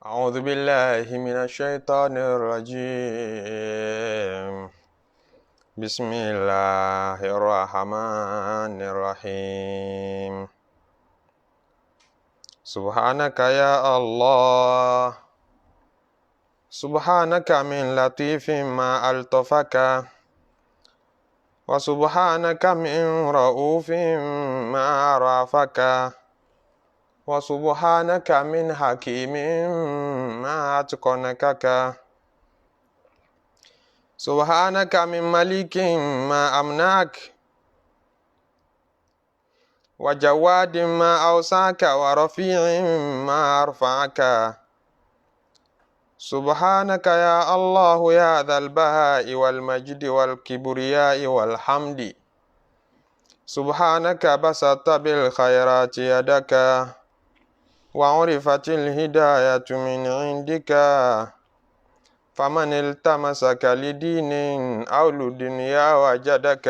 أعوذ بالله من الشيطان الرجيم بسم الله الرحمن الرحيم سبحانك يا الله سبحانك من لطيف ما ألطفك وسبحانك من رؤوف ما عرفك وسبحانك من حكيم ما أتقنك سبحانك من ملك ما أمنعك وجواد ما أوسعك ورفيع ما أرفعك سبحانك يا الله يا ذا البهاء والمجد والكبرياء والحمد سبحانك بسطت بالخيرات يدك وعرفت الهداية من عندك فمن التمسك لدين أو لدنيا وجدك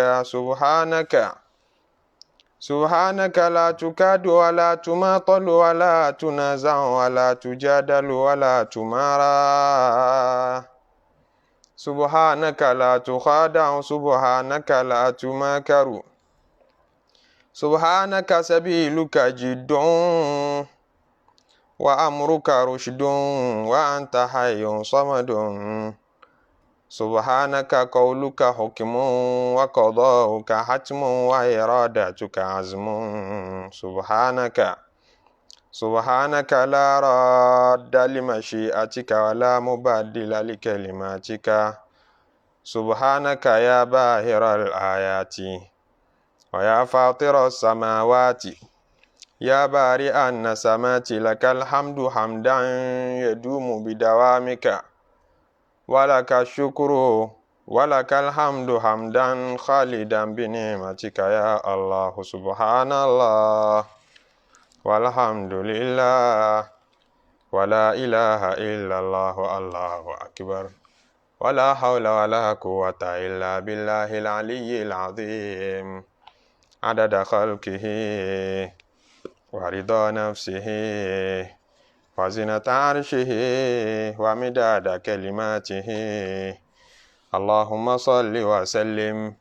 سبحانك لا تكاد ولا تماطل ولا تنازع ولا تجادل ولا تمارى سبحانك لا تخادع سبحانك لا تماكر سبحانك سبيلك جد وأمرك رشد وأنت حي صمد سبحانك قولك حكم وقضاؤك حتم وإرادتك عزم سبحانك لا راد لمشيئتك ولا مبدل لكلماتك سبحانك يا باهر الآيات ويا فاطر السماوات يا بارئ النسمات لك الحمد حمدا يدوم بدوامك ولك الشكر ولك الحمد حمدا خالدا بنعمتك يا الله سبحان الله والحمد لله ولا إله إلا الله الله أكبر ولا حول ولا قوة إلا بالله العلي العظيم عدد خلقه ورضا نفسه وزنة عرشه ومداد كلماته اللهم صل وسلم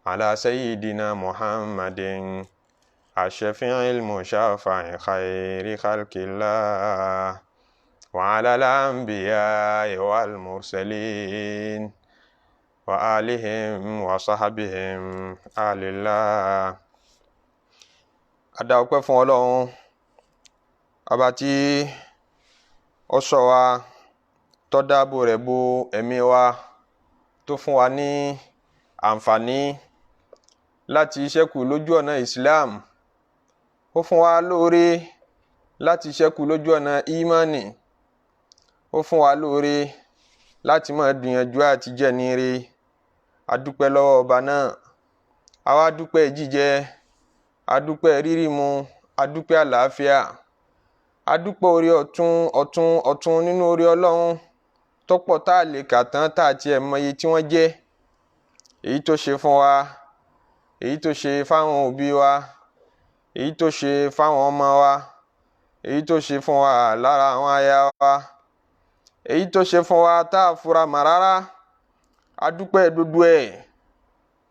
على سيدنا محمد الشفيع المشفع خير خلق الله وعلى الأنبياء والمرسلين وآلهم وصحبهم آل الله. Adá ọpẹ́ fún Ọlọ́run ọba tí ó ṣọ́ wa tó dáàbò rẹ̀ bo ẹ̀mí wa tó fún wa ní àǹfààní láti ṣẹ́kù lójú ọ̀nà Islam ó fún wa lóore láti ṣẹ́kù lójú ọ̀nà ìmánì ó fún wa lóore láti máa gbìyànjú àti jẹ́ ní ire a dúpẹ́ lọ́wọ́ ọba náà a wá dúpẹ́ jíjẹ adúpẹ́ rírí mu adúpẹ́ àlàáfíà adúpẹ́ orí ọ̀tún nínú orí Ọlọ́run tó pọ̀ tá a lè kà tán tá a tiẹ̀ mọ iye tí wọ́n jẹ́ èyí tó ṣe fún wa èyí tó ṣe fáwọn òbí wa èyí tó ṣe fáwọn ọmọ wa èyí tó ṣe fún wa lára àwọn aya wa èyí tó ṣe fún wa tá a fura mà rárá adúpẹ́ gbogbo ẹ̀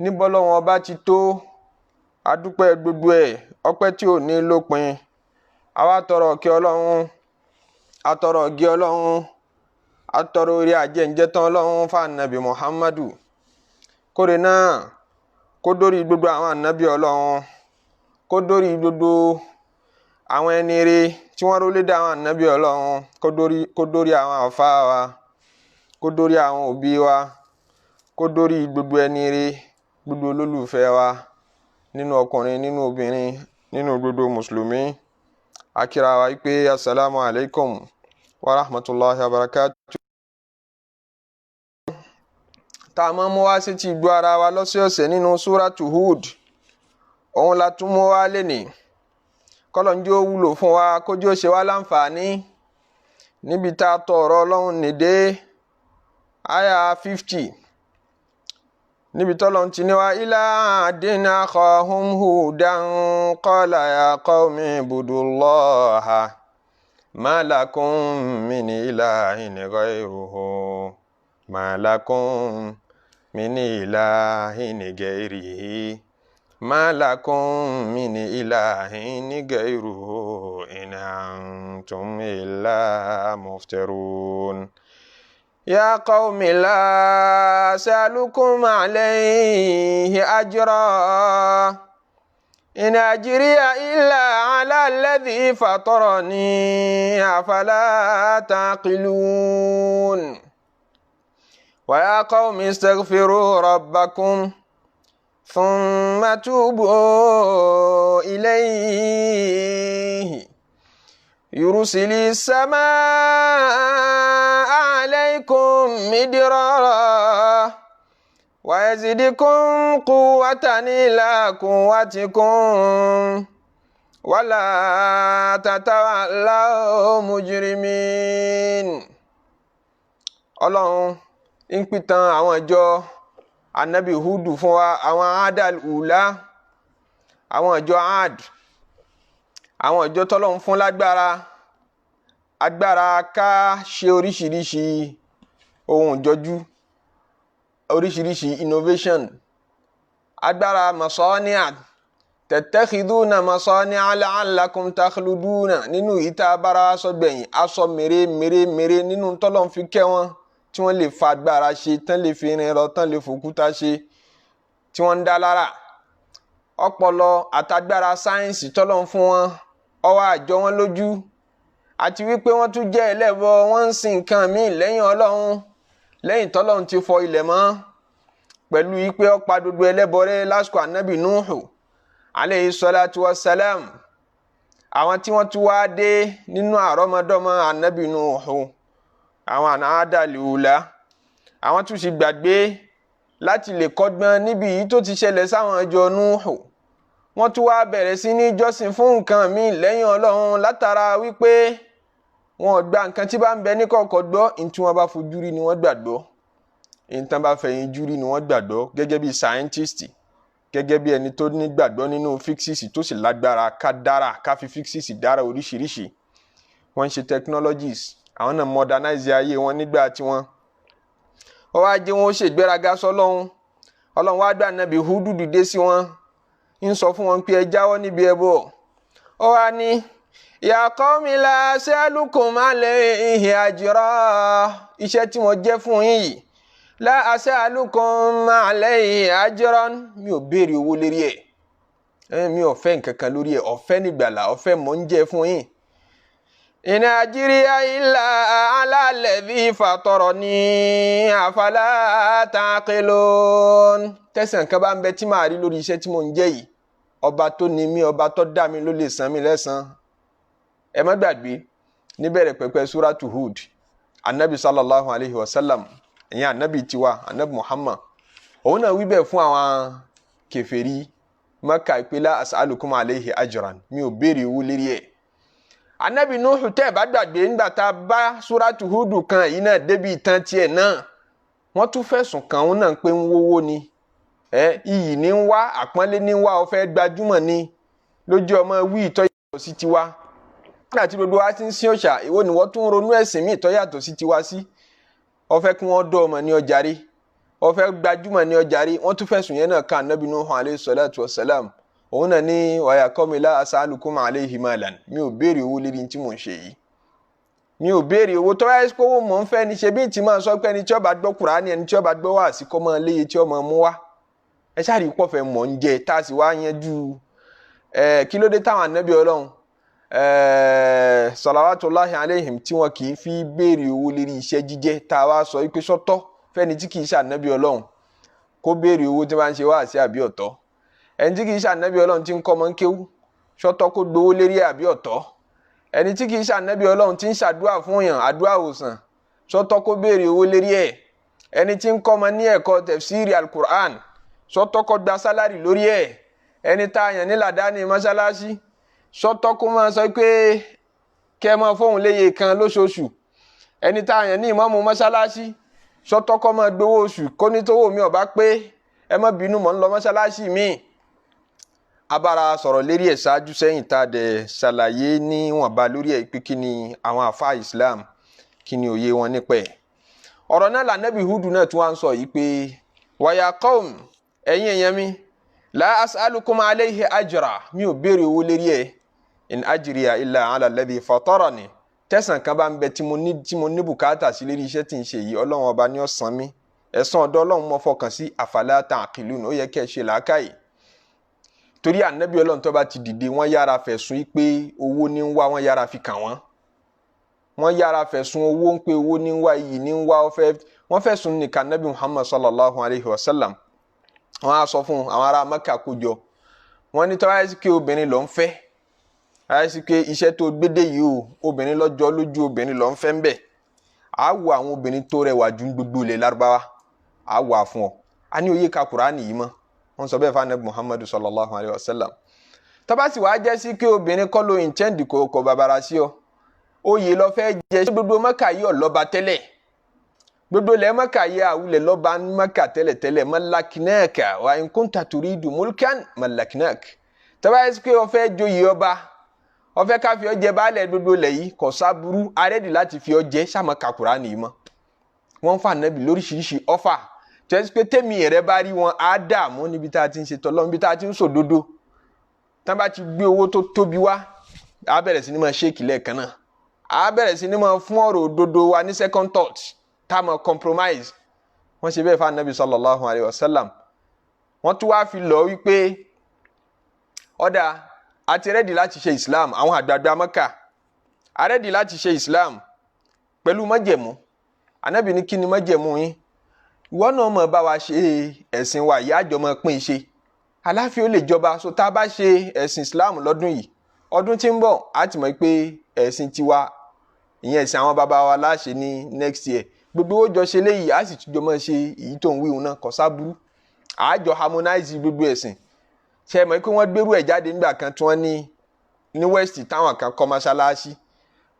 níbo l'Ọlọ́run ọba ti tó adúpẹ́ gbogbo ẹ̀ ọpẹ́ tí ò ní lópin àwa tọrọ kí Ọlọ́run atọrọ gí Ọlọ́run atọrọ orí ajẹ́njẹ́tán Ọlọ́run fún ànábì Muhammadu kóre náà kó dórí gbogbo àwọn ànábì Ọlọ́run kó dórí gbogbo àwọn ẹni ire tí wọ́n rólé dá àwọn ànábì Ọlọ́run kó dórí àwọn àfáà wa kó dórí àwọn òbí wa kó dórí gbogbo ẹni ire gbogbo olólùfẹ́ wa nínú ọkùnrin nínú obìnrin nínú gbogbo mùsùlùmí akíra wa pé assalamu alaikum wa rahmatullahi wa barakatuh. tá a máa mú wá sí ti gbọ́ ara wa lọ́sọ̀ọ̀sẹ̀ nínú Suratu Hud òun la tún mú wá lénìí kọ́lọ́njọ́ wúlò fún wa kójú ó ṣe wá láǹfààní níbi tá a tọ ọ̀rọ̀ Ọlọ́run nìdé àyà 50 níbi tọ́lọ́run ti ní wa ilá àdínà akhahum hudan qala ya qawmi ibudullaha ما لكم من إله غيره ما لكم من إله غيره ما لكم من إله غيره إن أنتم إلا مفترون يا قوم لا أسألكم عليه أجرا إن أجري إلا على الذي فطرني أفلا تعقلون ويا قوم استغفروا ربكم ثم توبوا إليه يرسل السماء عليكم مدرارا ويزدكم قوة إلى قوتكم ولا تتولوا مجرمين. Ọlọ́run ń pìtàn àwọn ìjọ Ànábì Hudu fún wa, àwọn Adal Ula, àwọn ìjọ Ad, àwọn ìjọ tọ́lọ́run fún agbára ká ṣe oríṣiríṣi ohun ìjọjú, oríṣiríṣi innovation, agbára masani'a tattakhiduna masani'a la'allakum takhluduna. Nínú ìta bára sọ́gbẹ̀yìn aṣọ mèrè nínú tọ́lọ́run fi kẹ́ wọn tí wọ́n lè fa agbára ṣe, tán lè fi irin rọ, tán lè fòkúta ṣe, tí wọ́n ń dá lára. Ọpọlọ àtagbára sáyẹ́ǹsì tọ́lọ́run fún wọn ó wá jọ wọn lójú, àti wípé wọ́n tún jẹ́ ẹlẹ́bọ, wọ́n ń sin nǹkan míì lẹ́yìn Ọlọ́run, lẹ́yìn tọ́lọ́run ti fọ ilẹ̀ mọ́, pẹ̀lú wípé ó pa gbogbo ẹlẹ́bọ rẹ́ lásìkò Ànábì Nuhu alayhi salatu wassalam. Àwọn tí wọ́n tún wá dé nínú àrọ́mọdọ́mọ Ànábì Nuhu, àwọn Adal Ula, àwọn tún sì gbàgbé láti lè kọ́gbọ́n níbi yìí tó ti ṣẹlẹ̀ sáwọn ìjọ Nuhu. Wọ́n tún wá bẹ̀rẹ̀ sí ní jọ́sìn fún nǹkan míì lẹ́yìn Ọlọ́run látara wípé wọn ò gba nǹkan tí bá ń bẹ ní kọ̀kọ̀ gbọ́, ní tí wọ́n bá fojú rí ni wọ́n gbàgbọ́, ní tí wọ́n bá fẹ̀yìn jú rí ni wọ́n gbàgbọ́, gẹ́gẹ́ bí scientist, gẹ́gẹ́ bí ẹni tó ní gbàgbọ́ nínú physics tó sì lágbára ká dára, ká fi physics dára oríṣiríṣi. Wọ́n ń ṣe technologies, àwọn náà modernize ayé wọn nígbà tí wọ́n wá jẹ́ wọn ó ṣègbéraga sọ́lọ́run. Ọlọ́run wá gbé Ànábì Hudu dìde sí wọn, ń sọ fún wọn pé ẹ jáwọ́ níbi ẹbọ. Ó wá ní ya qawmi la as'alukum alayhi ajra, iṣẹ́ tí wọ́n jẹ́ fún yín yìí, la as'alukum alayhi ajran, mi ò béèrè owó lérí ẹ̀, mi ò fẹ́ nǹkan kan lórí ẹ̀, ọ̀fẹ́ nígbàlà, ọ̀fẹ́ mò ń jẹ́ fún yín. In ajriya illa ala alladhi fatarani afala taqilun. Tẹ̀sán kan bá ń bẹ tí màá rí lórí iṣẹ́ tí mò ń jẹ́ yìí, ọba tó ní mi, ọba tó dá mi ló lè san mi lẹ́san. Ẹ má gbàgbé níbẹ̀rẹ̀ pẹ̀pẹ̀ Surat Hud, Ànábì sallallahu alayhi wa sallam, ìyẹn Ànábì tiwa, Ànábì Muhammad, òun náà wí bẹ́ẹ̀ fún àwọn kèfèrí Mákà pé la as'alukum alayhi ajran, mi ò béèrè owó lérí ẹ̀. Ànábì Nuhu tẹ́ bá gbàgbé nígbà tá a bá Surat Hud kan yìí náà débi ìtàn tiẹ̀ náà, wọ́n tún fẹ̀sùn kàn òun náà pé ń wówó ni, iyì ní ń wá, àpọ́nlé ní ń wá, ó fẹ́ gbajúmọ̀ ni, lójú ọmọ wí ìtọ́ yàtọ̀ sí tiwa. Nígbà tí gbogbo wa ti ń sin òòṣà, ìwọ ni wọ́n tún ronú ẹ̀sìn míì ìtọ́ yàtọ̀ sí tiwa sí. Ó fẹ́ kí wọ́n dọ́ ọmọ ní ọjà rí, ó fẹ́ gbajúmọ̀ ní ọjà rí. Wọ́n tún fẹ̀sùn yẹn náà kan Ànábì Nuhu alayhi salatu wassalam. Òun náà ní wa ya qawmi la as'alukum alayhi malan, mi ò béèrè owó lérí tí mò ń ṣe yìí, mi ò béèrè owó tó wáyé pé owó mò ń fẹ́ ni. ṣe bí tí máa sọ pé ẹni tí ó bá gbọ́ Kùránì, ẹni tí ó bá gbọ́ wáàsí kó máa léye tí ó máa mú wá. Ẹ ṣáà rí pọ̀fẹ́ mọ̀ ń jẹ, tá a sì wá yanjú kí ló dé táwọn ànábì Ọlọ́run salawatullahi alayhim tí wọn kì í fi béèrè owó lérí iṣẹ́ jíjẹ́, tá a wá sọ pé sọ́tọ̀ fẹ́ni tí kì í ṣe ànábì Ọlọ́run kó béèrè owó tí wọ́n ń ṣe wáàsí àbí ọ̀tọ̀. Ẹni tí kì í ṣe ànábì Ọlọ́run tí ń kọ́ ọmọ ń kéwú, sọ́tọ̀ kó gbowó lérí àbí ọ̀tọ̀. Ẹni tí kì í ṣe ànábì Ọlọ́run tí ń ṣàdúrà fún yàn, àdúrà òsàn, sọ́tọ̀ kó béèrè owó lérí ẹ̀. Ẹni tí ń kọ́ ọmọ ní ẹ̀kọ́ tafsiri al-Qur'an, sọ́tọ̀ kó gba sálárì lórí ẹ̀. Ẹni tá a yàn ní làdáni mọ́ṣáláṣí, sọ́tọ̀ kó máa sọ pé kẹ́ máa fóun léye kan lóṣooṣù. Ẹni tá a yàn ní ìmáàmù mọ́ṣáláṣí, sọ́tọ̀ kó máa gbowó oṣù, kó ní tówó mi ò bá pé ẹ má bínú, mò ń lọ mọ́ṣáláṣí mi. abára sọ̀rọ̀ lérí ẹ̀ ṣáájú sẹ́yìn tá a dẹ̀ ṣàlàyé níwọ̀nba lórí ẹ̀ pé kí ni àwọn àfáà Islam kí ni òye wọn nípa ẹ̀. ọ̀rọ̀ náà lànàbí Hud náà tí wọ́n sọ yìí pé wàyà qawm ẹ̀yin èèyàn mi la as'alukum alayhi ajra mi ò béèrè owó lérí ẹ̀ in ajriya illa ala alladhi fatarani tẹ̀sán kan bá ń bẹ tí mo ní bùkátà sí lérí iṣẹ́ tí ń ṣe yìí Ọlọ́run ọba ni ó san mí ẹ̀san ọ̀dọ̀ Ọlọ́run mo fọkàn sí afala ta'qilun ó yẹ kẹ́ ẹ ṣe làákàyè. torí ànábì Ọlọ́run tó bá ti dìde wọ́n yára fẹ̀sùn yìí pé owó ní ń wá wọ́n yára fi kàn wọ́n yára fẹ̀sùn owó ń pé owó ní ń wá iyì ní ń wá wọ́n fẹ̀sùn nìkan ànábì Muhammad sallallahu alayhi wa sallam. wọ́n á sọ fún àwọn ará Mẹ́kà kójọ wọ́n ní tọ́wá sí pé obìnrin ló ń fẹ́ ayé sí pé iṣẹ́ tó gbédè yìí o obìnrin lọ́jọ́ lójú obìnrin ló ń fẹ́ ń bẹ̀ á wo àwọn obìnrin tó rẹwà ju gbogbo ilẹ̀ Lárúbáwá á wà fún ọ a ní òye ka Kùránì yìí mọ́ wọ́n sọ bẹ́ẹ̀ fún ànábì Muhammad sallallahu alayhi wa sallam. tọ́ba sì wá jẹ́ sí pé obìnrin kọ́ ló intend kò bàbàrà sí ọ oyè lọ fẹ́ jẹ ṣé gbogbo Mẹ́kà yìí ọ̀lọ́ba tẹ́lẹ̀ gbogbo ilẹ̀ Mẹ́kà yìí àwùlẹ̀ lọ́ba Mẹ́kà tẹ́lẹ̀ malakinaka wa in kunta turidu mulkan malakinak tọ́ba yẹ pé ó fẹ́ joyè ọba ó fẹ́ ká fi ọ jẹ baálẹ̀ gbogbo ilẹ̀ yìí kò sábúrú arẹ́dì láti fi ọ jẹ sàmọ́ ka Kùránì yìí mọ́ wọ́n fà nẹ́bí lóríṣiríṣi ọfà tẹ́sí pé tẹ́mi rẹ bá rí wọn á dààmú níbi tá a ti ń ṣe tọ́lọ́ níbi tá a ti ń sòdodo tá a bá ti gbé owó tó tóbi wá á bẹ̀rẹ̀ sí ni máa ṣéèkì lẹ́ẹ̀kan náà á bẹ̀rẹ̀ sí ni máa fún ọ̀rọ̀ òdodo wa ní second thought tá a máa compromise wọ́n ṣe bẹ́ẹ̀ fún anabi sallallahu alayhi wa sallam wọ́n tún wá fi lọ wípé ọ̀dà àti rẹ́dì láti ṣe Islam àwọn àgbààgbà Mẹ́kà àrẹ́dì láti ṣe Islam pẹ̀lú májẹ̀mú anabi ní kí ni májẹ̀mú yín ìwọ náà mọ̀ bá wa ṣe ẹ̀sìn wa ìyá àjọ mọ̀ pín ṣe àláfíà ó lè jọba so tá a bá ṣe ẹ̀sìn Islam lọ́dún yìí ọdún tí ń bọ̀ á ti mọ̀ pé ẹ̀sìn tiwa ìyẹn ẹ̀sìn àwọn bàbá wa láṣẹ ní next year gbogbo ó jọ ṣe léyìí á sì tún jọ mọ́ ṣe èyí tó ń wíhun náà kò sábúrú àjọ harmonize gbogbo ẹ̀sìn ṣe mọ̀ pé wọ́n gbérú ẹ̀ jáde nígbà kan tí wọ́n ní west táwọn kan kọ́ mọ́ṣáláṣí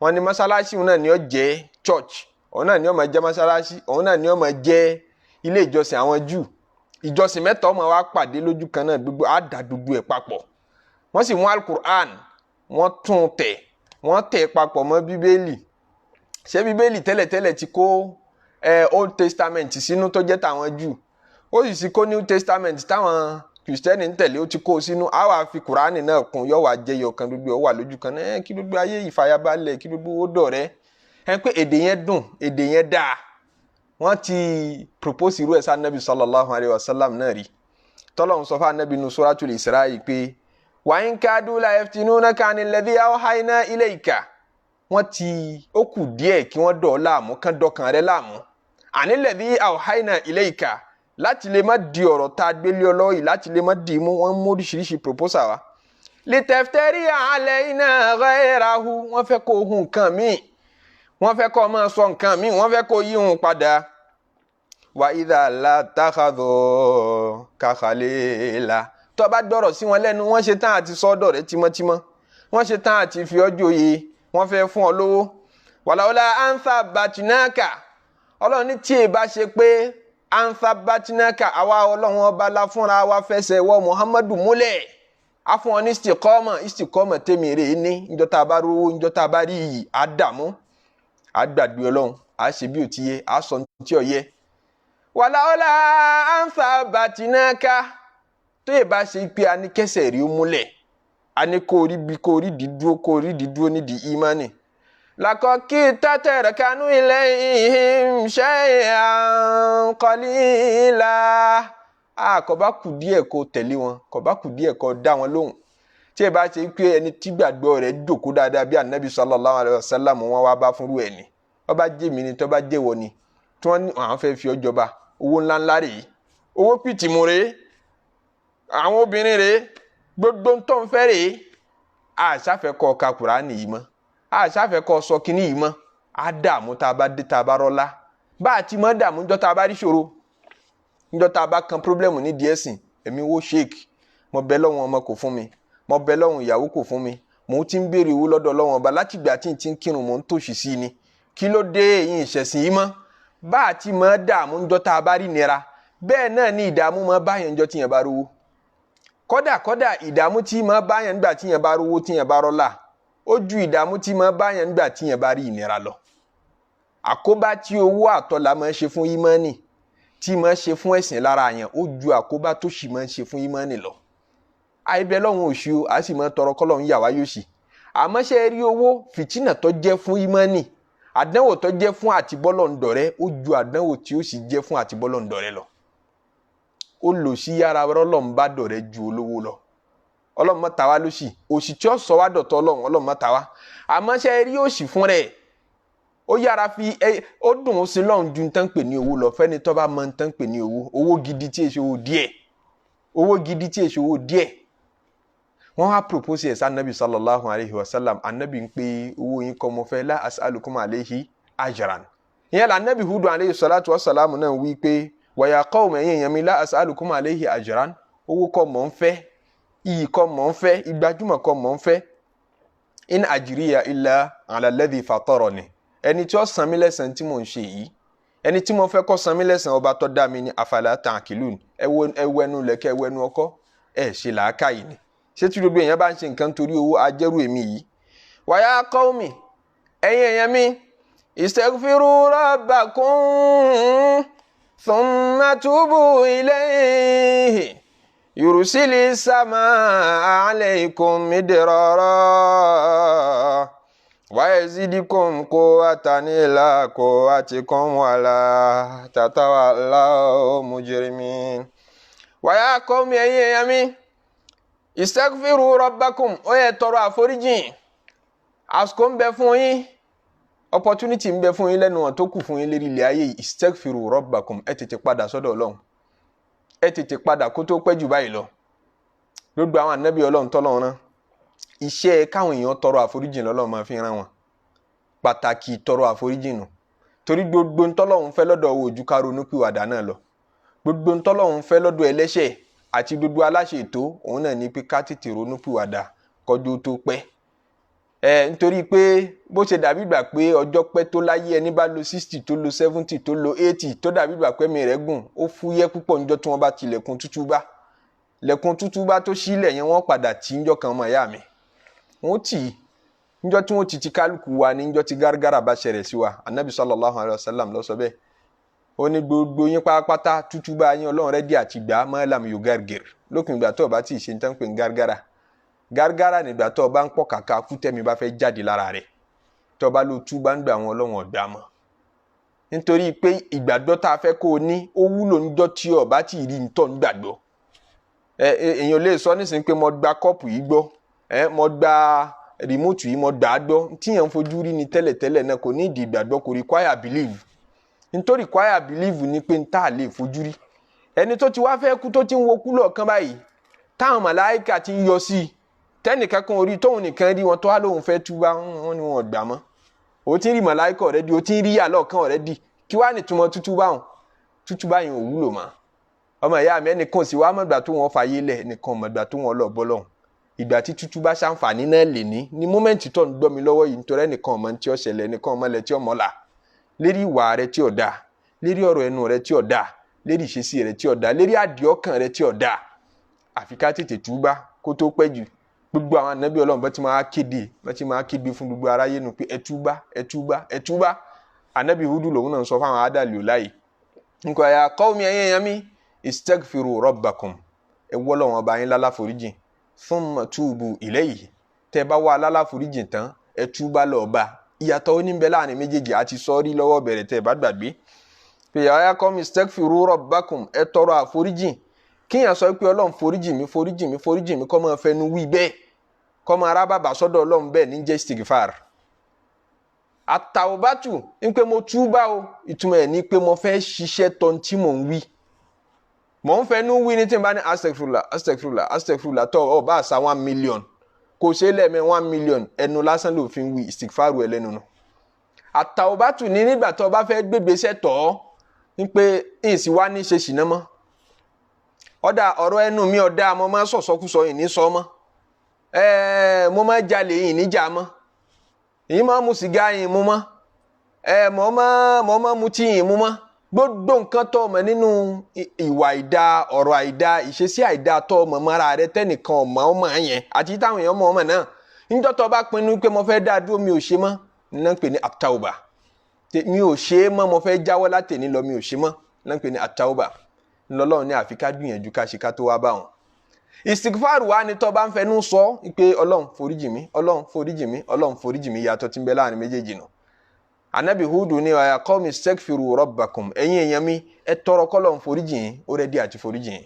wọ́n ní mọ́ṣáláṣí òun náà ni ó jẹ́ church òun náà ni ó máa jẹ́ mọ́ṣáláṣí òun náà ni ó máa jẹ́ ilé ìjọsìn àwọn Júù ìjọsìn mẹ́ta ó máa wá pàdé lójú kan náà gbogbo á dà gbogbo ẹ̀ papọ̀ wọ́n sì mú al-Qur'an wọ́n tún wọ́n tẹ̀ papọ̀ mọ́ bíbélì ṣé bíbélì tẹ́lẹ̀tẹ́lẹ̀ ti kó Old Testament sínú tó jẹ́ tàwọn Júù ó sì kó New Testament táwọn Kristẹni ń tẹ̀lé ó ti kó sínú á wá fi Kùránì náà kún yóò wá jẹyọ kan gbogbo ó wà lójú kan náà kí gbogbo ayé ìfàyàbalẹ̀ kí gbogbo ó dọ̀rẹ́ pé èdè yẹn dùn èdè yẹn dáa wọ́n ti propose irú ẹ̀ sí anabi sallallahu alayhi wa sallam náà rí tọ́lọ́hún sọ fún anabi nu suratul Isra yìí pé wa in kadu la yaftinunaka anil ladhi awhayna ilayka wọ́n ti ó kù díẹ̀ kí wọ́n dọ̀ ọ́ láàmú kán dọ̀kan rẹ láàmú anil ladhi awhayna ilayka láti lè má di ọ̀rọ̀ tá a gbélé ọ lọ́wọ́ yìí láti lè má di mú wọ́n mú oríṣiríṣi proposal wa litaftari alayna ghayrahu wọ́n fẹ́ kó ohun nǹkan míì wọ́n fẹ́ kó máa sọ nǹkan míì wọ́n fẹ́ kó yí ohun padà wa idha la takhadhu ka khalila tó bá gbọ́rọ̀ sí wọn lẹ́nu wọ́n ṣe tán àti sọ́dọ̀ rẹ̀ tímọ́tímọ́ wọ́n ṣe tán àti fi ọjọ́ yìí wọ́n fẹ́ fún ọ lówó wàláwọlá ansa batinaka ọlọ́run ní tí ì bá ṣe pé ansa batinaka àwa ọlọ́run ọba la fúnra wa fẹsẹ̀ wọ Muhammadu múlẹ̀ á fún ọ ní istikọ́mọ̀ tèmi rè é ní njọ́ta bá rówó njọ́ta bá rí iyì á dààmú á gbàgbé ọlọ́run á ṣe bí ò ti yẹ á sọ tí ò yẹ wàláwọlá ansa batinaka tó yẹ bá ṣe pé a ní kẹsẹ̀ rí ó múlẹ̀ a ní kó rí dídúró nídìí ìmánì lakọ́kí tátẹ̀rẹ̀ kanú ilayhim shay'an qalila kò bá kù díẹ̀ kó tẹ̀lé wọn kò bá kù díẹ̀ kó dá wọn lóhùn tí ẹ bá ṣe pé ẹni tí gbàgbọ́ rẹ̀ dòkó dáadáa bí anabi sallallahu alayhi wa sallam wọn wá bá fúnrú ẹ̀ ní wọ́n bá jẹ́ mi ni tó bá jẹ́ wọ ni tí wọ́n ní àwọn fẹ́ fi ọjọba owó ńláńlá rèé owó pìtìmù rèé àwọn obìnrin rèé gbogbo tó ń fẹ́ rèé àṣàfẹ́ kọ́ ka Kùránì yìí mọ́ àṣàfẹ́ kọ́ sọ kínní yìí mọ́ á dààmú tá a bá dé tá a bá rọ́lá bá a ti mọ́ dààmú njọ́ tá a bá rí ṣòro njọ́ tá a bá kan pírọ́blẹ́mù ní díẹ̀ sìn èmi wó ṣéèkì mo bẹ lọ́wọ́n ọmọ kò fún mi mo bẹ lọ́wọ́n ìyàwó kò fún mi mo ti ń béèrè owó lọ́dọ̀ lọ́wọ́n ọba láti gbà tí n ti ń kírun mo ń tòṣì sí ni kí ló dé èyí ìṣẹ̀sìn yìí mọ́ bá a ti mọ́ dààmú njọ́ tá a bá rí nira bẹ́ẹ̀ náà ni ìdààmú mọ́ báyẹn njọ́ tí yẹn bá rówó kódà ìdààmú tí máa bá yẹn nígbà tí yẹn bá rówó tí yẹn bá rọ́lá ó ju ìdààmú tí máa bá yẹn nígbà tí yẹn bá rí ìnira lọ. Àkóbá tí owó àtọlà máa ń ṣe fún ìmánì tí máa ń ṣe fún ẹ̀sìn lára yẹn ó ju àkóbá tó sì máa ń ṣe fún ìmánì lọ. Àìbẹ̀ lọ́hùn òṣì o a sì máa tọrọ kọ́lọ́hún yà wá yóò sì. Àmọ́ ṣe rí owó fìtínà tó jẹ́ fún ìmánì àdánwò tó jẹ́ fún àtibọ́lọ̀ ńdọ̀rẹ́ ó ju àdánwò tí ó sì jẹ́ fún àtibọ́lọ̀ ńdọ̀rẹ́ lọ. Ó lò sí yàrá Ọlọ́run bá dọ̀rẹ́ ju olówó lọ. Ọlọ́run má ta wá lóṣì òṣì tí ó sọ wá dọ̀tọ̀ Ọlọ́run má ta wá. Àmọ́ ṣe rí òṣì fún rẹ̀ ó yára fi ó dùn ó sí lọ́run ju tán pè ní owó lọ fẹ́ni tó bá mọ tán pè ní owó gidi tí èso owó díẹ̀ wọ́n wá propose ẹ̀ sí anabi sallallahu alayhi wa sallam anabi ń pé owó yín kọ́ mo fẹ́ la as'alukum alayhi ajran. ìyẹn la anabi Hud alayhi salatu wa salam náà wí pé wa ya qawmi ẹ̀yin èèyàn mi la as'alukum alayhi ajran owó kọ́ mọ̀ ń fẹ́ iyì kọ́ mọ̀ ń fẹ́ ìgbàjúmọ̀ kọ́ mọ̀ ń fẹ́ in ajriya illa ala alladhi fatarani ẹni tí ó san mí lẹ́san tí mò ń ṣe yìí ẹni tí mo fẹ́ kó san mí lẹ́san ọba tó dá mi ní afala ta'qilun ẹwẹ́nu lẹ́kẹ́ ẹwẹ́nu ọkọ́ ṣe làákàyè ni ṣé tí gbogbo èèyàn bá ń ṣe nǹkan torí owó ajẹ́rù èmi yìí. wa ya qawmi ẹ̀yin èèyàn mi istaghfiru rabbakum thumma tubu ilayhi yursili samaa alaykum midrara wa yazidikum quwwatan ila quwwatikum wala tatawallaw mujrimin. wa ya qawmi ẹ̀yin èèyàn mi istaghfiru rabbakum ó yẹ tọrọ àforíjìn àsìkò ń bẹ fún yín opportunity ń bẹ fún yín lẹ́nu wọn tó kù fún yín lérí ilẹ̀ ayé istaghfiru rabbakum ẹ tètè padà sọ́dọ̀ Ọlọ́run ẹ tètè padà kó tó pẹ́ jù báyìí lọ. gbogbo àwọn ànábì Ọlọ́run tọ́lọ́run rán iṣẹ́ káwọn èèyàn tọrọ àforíjìn lọ́lọ́run máa fi rán wọn pàtàkì tọrọ àforíjìn nù torí gbogbo ntọ́lọ́run fẹ́ lọ́dọ̀ ojú ká ronúpìwàdà náà lọ gbogbo ntọ́lọ́run fẹ́ lọ́dọ̀ ẹlẹ́ṣẹ̀ àti gbogbo aláṣẹ ètò òun náà ní pé ká tètè ronúpìwàdà kọjú tó pẹ́. Nítorí pé bó ṣe dàbí ìgbà pé ọjọ́ pẹ́ tó láyé ẹni bá lo 60 tó lo 70 tó lo 80 tó dàbí ìgbà pé mi rẹ̀ gùn ó fúyẹ́ púpọ̀ níjọ́ tí wọ́n bá ti lẹ̀kùn tútúbá tó sílẹ̀ yẹn wọ́n padà tí níjọ́ kan ọmọ ìyá mi wọ́n tì í níjọ́ tí wọ́n ti kálukú wa ní níjọ́ tí gárgárà bá ṣẹlẹ̀ sí wa anabi sallallahu alayhi wa sallam ló sọ bẹ́ẹ̀ ó ní gbogbo yín pátápátá tútúbá yín Ọlọ́run rẹ̀ di àtìgbà mọ́lám yóò gárgẹ̀r lókun ìgbà tó o bá ti ṣe ń tán pé ń gárgárà nígbà tó o bá ń pọ̀ kàkà kú tẹ́mi bá fẹ́ jáde lára rẹ̀ tó o bá lo túbá ń gbà wọn Ọlọ́run ọ̀dà mọ́ nítorí pé ìgbàgbọ́ tá a fẹ́ kó o ní ó wúlò níjọ́ tí o bá ti rí ntọ́ ń gbàgbọ́ èèyàn lè sọ nísìnyí pé mo gba kọ́ọ̀pù yìí gbọ́ mo gba rìmóòtù yìí mo gbà á gbọ́ tíyẹn ń fojú rí ni tẹ́lẹ̀tẹ́lẹ̀ náà kò ní ìdí ìgbàgbọ́ kò require believe nítorí require believe ni pé n tá a lè fojú rí ẹni tó ti wá fẹ́ kú tó ti ń wo kú lọ́ọ̀kan báyìí táwọn màláìkà ti ń yọ sí i tẹ́nìkan kan orí tóun nìkan rí wọn tó wá lóun fẹ́ túbá wọn ni wọn gbà mọ́ o ti ń rí màláìkà already o ti ń rí yà lọ́ọ̀kan already kí wàá nìtumọ̀ tútúbá yẹn ò wúlò mọ́ ọmọ ìyá mi ẹnìkan sì wá mọ̀gbà tó wọn fàyè lẹ̀ ẹnìkan mọ̀gbà tó wọn lọ bọ́ lọ́hùn ìgbà tí tútúbá ṣàǹfààní náà lè ní mọ́mẹ́ǹtì tó ń gbọ́ mi lọ́wọ́ yìí nítorí ẹnìkan ọmọ tí ó ṣẹlẹ̀ ẹnìkan ọmọ lẹ tí ó mọ́la lérí ìwà rẹ tí ó dáa lérí ọ̀rọ̀ ẹnu rẹ tí ó dáa lérí ìṣesí rẹ tí ó dáa lérí àdìọ́kàn rẹ tí ó dáa àfi ká tètè túbá kó tó pẹ́ jù gbogbo àwọn ànábì Ọlọ́run bá ti máa kéde fún gbogbo aráyé nù pé ẹ túbá ànábì Húdù lòun náà sọ fáwọn adàlì ò láyè nǹkan ya qaumi ẹ̀yin èèyàn mi istaghfiru rabbakum ẹ wọ́ Ọlọ́run ọba yín lálàforíjìn thumma tubu ilayhi tẹ́ bá wá lálàforíjìn tán ẹ túbá lọ bá ìyàtọ̀ oníbẹ̀ láàrin méjèèjì àti sọ́ọ́rí lọ́wọ́ bẹ̀rẹ̀ tẹ́ bá gbàgbé pé ya qaumi istaghfiru rabbakum ẹ tọrọ àforíjìn kíyàn sọ pé Ọlọ́run foríjìn mi kọ́ máa fẹnu wí bẹ́ẹ̀ kọ́ máa rábàbà sọ́dọ̀ Ọlọ́run bẹ́ẹ̀ ní jẹ́ istighfar àtàwọ̀bátù ní pé mo túbá o ìtumọ̀ ẹ̀ ní pé mo fẹ́ ṣiṣẹ́ tọ́ tí mò ń wí mò ń fẹnu wí ní tí n bá ní astaghfirullah tọ́ ọ bá àṣà 1 million kò ṣe é lẹ́ẹ̀mẹ́ 1 million ẹnu lásán ló fi ń wí istighfar ẹ̀ lẹ́nu nù àtàwọ̀bátù ní nígbà tó bá fẹ́ gbégbèsè tọ́ ní pé ìsì wá ní ṣe ṣìnà mọ́ ọ̀dà ọ̀rọ̀ ẹnu mi ọ̀dà mo máa sọ̀sọ́kúsọ yìí ní sọ mọ́ mo máa jalè yìí níjà mọ́ èyí máa mu sìgá yìí mú mọ́ mo máa mutí yìí mú mọ́ gbogbo nǹkan tó mọ̀ nínú ìwà àìdá ọ̀rọ̀ àìdá ìṣesí àìdá tó mọ̀ mọ́ra rẹ tẹ́nìkan ọmọ yẹn àti táwọn èèyàn mọ̀ ọmọ náà níjọ́ tó bá pinnu pé mo fẹ́ dá dúró mi ò ṣe mọ́ náà ń pè ní at-tawba mi ò ṣe é mọ́ mo fẹ́ jáwọ́ látẹ̀ní lọ mi ò ṣe mọ́ náà ń pè ní at-tawba ńlọ́lọ́run ní àfi ká gbìyànjú ká ṣe ká tó wá bá wọn. Istighfar wa ni tó bá ń fẹnu sọ pé ọlọ́run foríjì mi ọlọ́run foríjì mi ọlọ́run foríjì mi yàtọ̀ tí ń bẹ láàrin méjèèjì náà. Anabi Hudu ni ya qawmi istaghfiru rabbakum ẹ̀yin èèyàn mi ẹ tọrọ kọ́lọ́run foríjì yín ó rẹ́dí àti foríjì yín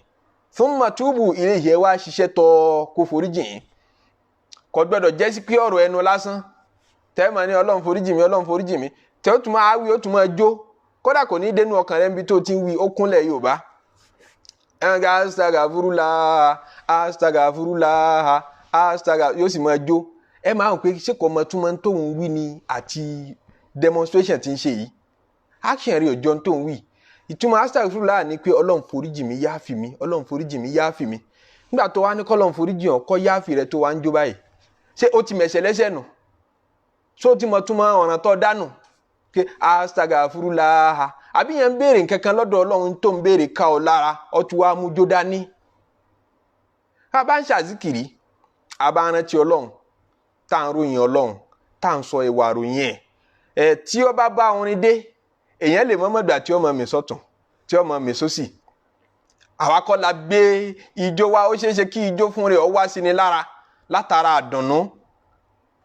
thumma tubu ilayhi wá ṣiṣẹ́ tọ́ kó foríjì yín kò gbọ́dọ̀ jẹ́ sí pé ọ̀rọ̀ ẹnu lásán tẹ́ẹ̀mà ní ọlọ́run foríjì mi ọlọ́run foríjì mi tẹ́ ó tún máa wí ó tún máa jó kódà kò ní dénú ọkàn rẹ̀ níbi tó ti ń wí ó kúnlẹ̀ Yorùbá astagfirullah astagfirullah astagfirullah yóò sì máa jó ẹ máa hàn pé ṣé kò mọ túmọ̀ tó ń wí ni àti demonstration tí ń ṣe yìí action rí ọjọ́ tó ń wí ìtumọ̀ astagfirullah ni pé ọlọ́run foríjì mi yáàfì mi ọlọ́run foríjì mi yáàfì mi nígbà tó wá ní kọ́lọ́run foríjì hàn kọ́ yáàfì rẹ tó wá ń jó báyìí ṣé o ti mẹ̀ṣẹ̀ lẹ́sẹ̀ nù ṣé o ti mọ̀ túmọ̀ ọ̀ràn tó dánù pé astagfirullah àbí yẹn ń béèrè nǹkan kan lọ́dọ̀ ọlọ́run tó ń béèrè ká ọ lára ọtún wa mú jó dání a bá ń ṣàzíkìrì a bá ń rántí ọlọ́run tá à ń ròyìn ọlọ́run tá à ń sọ ìwà ròyìn ẹ̀ tí ó bá bá orin dé èèyàn lè mọ́mọ́ gbà tí ó mọ̀ mí sọ́tún tí ó mọ̀ mí sósì àwa kọ́ la gbé ijó wa ó ṣeéṣe kí ijó fún rẹ̀ ọ wá sí ni lára látara àdùnnú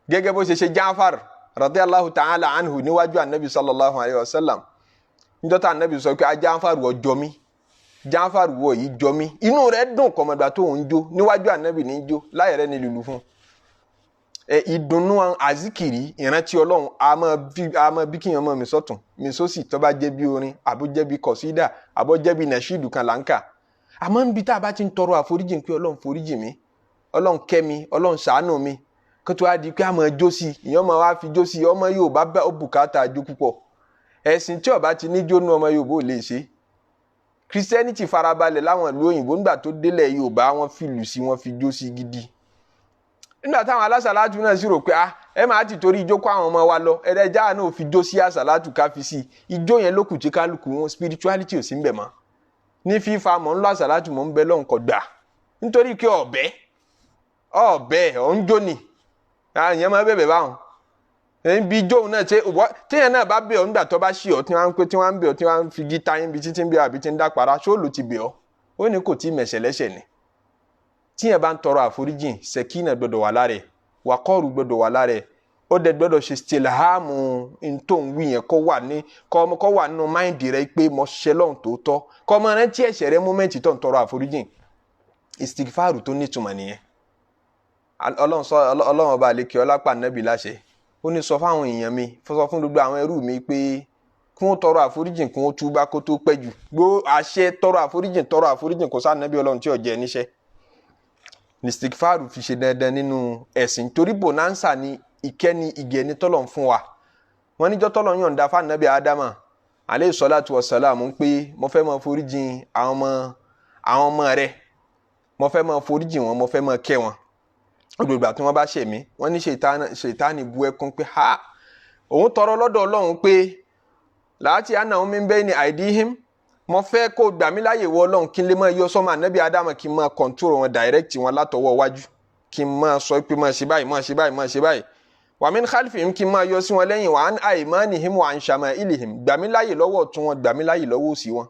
gẹ́gẹ́ bó ṣe ṣe Ja'far radiyallahu ta'ala anhu níwájú anabi sallallahu alayhi wa sallam níjọ́ tá anabi sọ pé Ja'far wọ jọ mí Ja'far wọ yìí jọ mí inú rẹ̀ dùn kọ̀mọ̀gbà tó ń jó níwájú anabi ní jó láyé rẹ̀ ní lùlù fún ìdùnnú àzíkìrì ìrántí ọlọ́run a máa bí kíyàn mọ́ mi sọ́tún mi sósì tó bá jẹ́ bí orin àbó jẹ́ bí kọ̀sídà àbó jẹ́ bí nàṣídù kan láǹkà àmọ́ níbi tá a bá ti ń tọrọ àforíjì pé ọlọ́run foríjì mi ọlọ́run kẹ́ mi ọlọ́run ṣàánú mi kó tó wá di pé a máa jó sí ìyẹn máa wá fi jó sí ọmọ Yorùbá bá ó bùkátà jó púpọ̀ ẹ̀sìn tí ó bá ti ní jónú ọmọ Yorùbá ò lè ṣe Christianity farabalẹ̀ láwọn ìlú òyìnbó nígbà tó délẹ̀ Yorùbá wọ́n fi lù sí wọ́n fi jó sí gidi nígbà táwọn alásàlátù náà sì rò pé ẹ máa ti torí ijó kó àwọn ọmọ wa lọ ẹ̀rẹ́jà náà fi jó sí àsàlátù ká fi sí ijó yẹn ló kù tí kálukú wọn spirituality ò sí ń bẹ̀ mọ́ ní fífa mọ̀ ń lọ àsàlátù mọ̀ ń bẹ lọ́nkọ̀ gbà nítorí pé ọ̀bẹ ọ̀ ń jó ni ìyẹn máa bẹ̀bẹ̀ báwọn ibi ijó náà téèyàn náà bá bẹ̀ ọ́ nígbà tó bá ṣì ọ́ tí wọ́n ń bẹ̀ ọ́ tí wọ́n ń fi gíta yín bí títí ń bẹ̀ àbí tí ń dápara ṣóòlù ti bẹ̀ ọ́ ó ní kò tí ì mẹ̀ṣẹ̀ lẹ́ṣẹ̀ ni tíyẹn bá ń tọrọ àforíjìn sẹkínà gbọ́dọ̀ wà lára ẹ̀ wàkọọrù gbọ́dọ̀ wà lára ẹ̀ ó dẹ gbọ́dọ̀ ṣe stilhamu ntòǹwì yẹn kó wà nínú máìndì rẹ pé mo ṣe lọ́hùn tòótọ́ kó ọmọ rẹ tí ẹ̀ṣẹ̀ rẹ mọ́mẹ́ǹtì tó ń tọrọ àforíjìn istighfaru tó nítumọ̀ nìyẹn ọlọ́run ọba àlekè ọlápá nẹ́bí láṣẹ ó ní sọ fáwọn èèyàn mi sọ fún gbogbo àwọn ẹrú mi pé kí wọ́n tọrọ àforíjìn kí wọ́n túbá kó tó pẹ́ jù gbó àṣẹ tọrọ àforíjìn kò sáà nẹ́bí ọlọ́run tí ò jẹ́ níṣẹ́ istighfaru fi ṣe dandan nínú ẹ̀sìn torí bonanza ni ìkẹ́ni ìgẹ̀ni tọ́lọ̀ ń fún wa wọ́n níjọ́ tọ́lọ̀ yọ̀ǹda fún Ànábì Ádámà alayhi salatu wassalam ń pé mo fẹ́ máa foríjìn àwọn ọmọ rẹ̀ mo fẹ́ máa foríjìn wọn mo fẹ́ máa kẹ́ wọn gbogbo ìgbà tí wọ́n bá ṣẹ̀ mí wọ́n ní ṣètánì bu ẹkún pé òun tọrọ lọ́dọ̀ Ọlọ́run pé láti annahum min bayni aydihim mo fẹ́ kó gbà mí láyè wọ Ọlọ́run kí n lè máa yọ sọ́mọ Ànábì Ádámà kí n máa control wọn direct wọn látọwọ́ wájú kí n máa sọ pé máa ṣe báyìí máa ṣe báyìí máa ṣe báyìí wa min khalfihim kí n máa yọ sí wọn lẹ́yìn wa an aymanihim wa an shama'ilihim gbà mí láyè lọ́wọ́ ọ̀tún wọn gbà mí láyè lọ́wọ́ òsì wọn.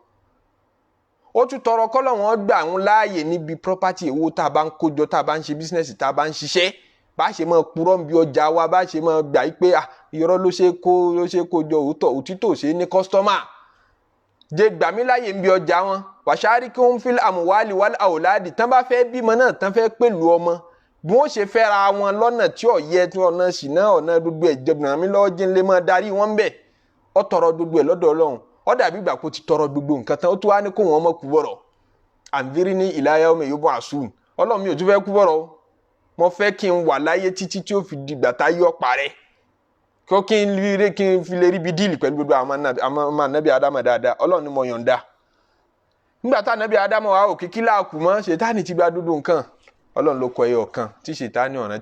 ó tún tọrọ kọ́lọ̀ wọn gbà wọn láàyè níbi property owó tá a bá ń kójọ tá a bá ń ṣe business tá a bá ń ṣiṣẹ́ bá ṣe máa purọ́ bí ọjà wa bá ṣe máa gbà yí pé irọ́ ló ṣe kó jọ òtítọ́ ṣe ní customer jẹ́ gbà mí láyè níbi ọjà wọn washarikuhum fil amwali wal awladi tán bá fẹ́ bímọ náà tán fẹ́ pẹ̀lú ọmọ bí wọ́n ṣe fẹ́ra wọn lọ́nà tí ò yẹ tí ọ̀nà ṣìnà ọ̀nà gbogbo ẹ̀ jẹ̀bùnà mi lọ́wọ́ jẹ́ ńlẹ́ máa darí wọn bẹ̀ ọ tọrọ gbogbo ẹ̀ lọ́dọ̀ Ọlọ́run ọ dàbí ìgbà kó ti tọrọ gbogbo nǹkan tán ó tún wá ní kó wọn mọ̀ kú bọ̀rọ̀ anzirni ila yawmi yub'asun Ọlọ́run mi ò tún fẹ́ kú bọ̀rọ̀ mo fẹ́ kí n wà láyé títí tí ó fi dìgbà tá yọ parẹ́ kí n fi lè rí bi díìlì pẹ̀lú gbogbo àwọn Ànábì Ádámà dáadáa Ọlọ́run ni mo yọ̀ǹda nígbà tá Ànábì Ádámà wà òkè kí láàkú mọ́ Ṣẹ̀tánì ti gba dúdú nǹkan Ọlọ́run ló kọ ẹyọ kan tí Ṣẹ̀tánì ọ̀nà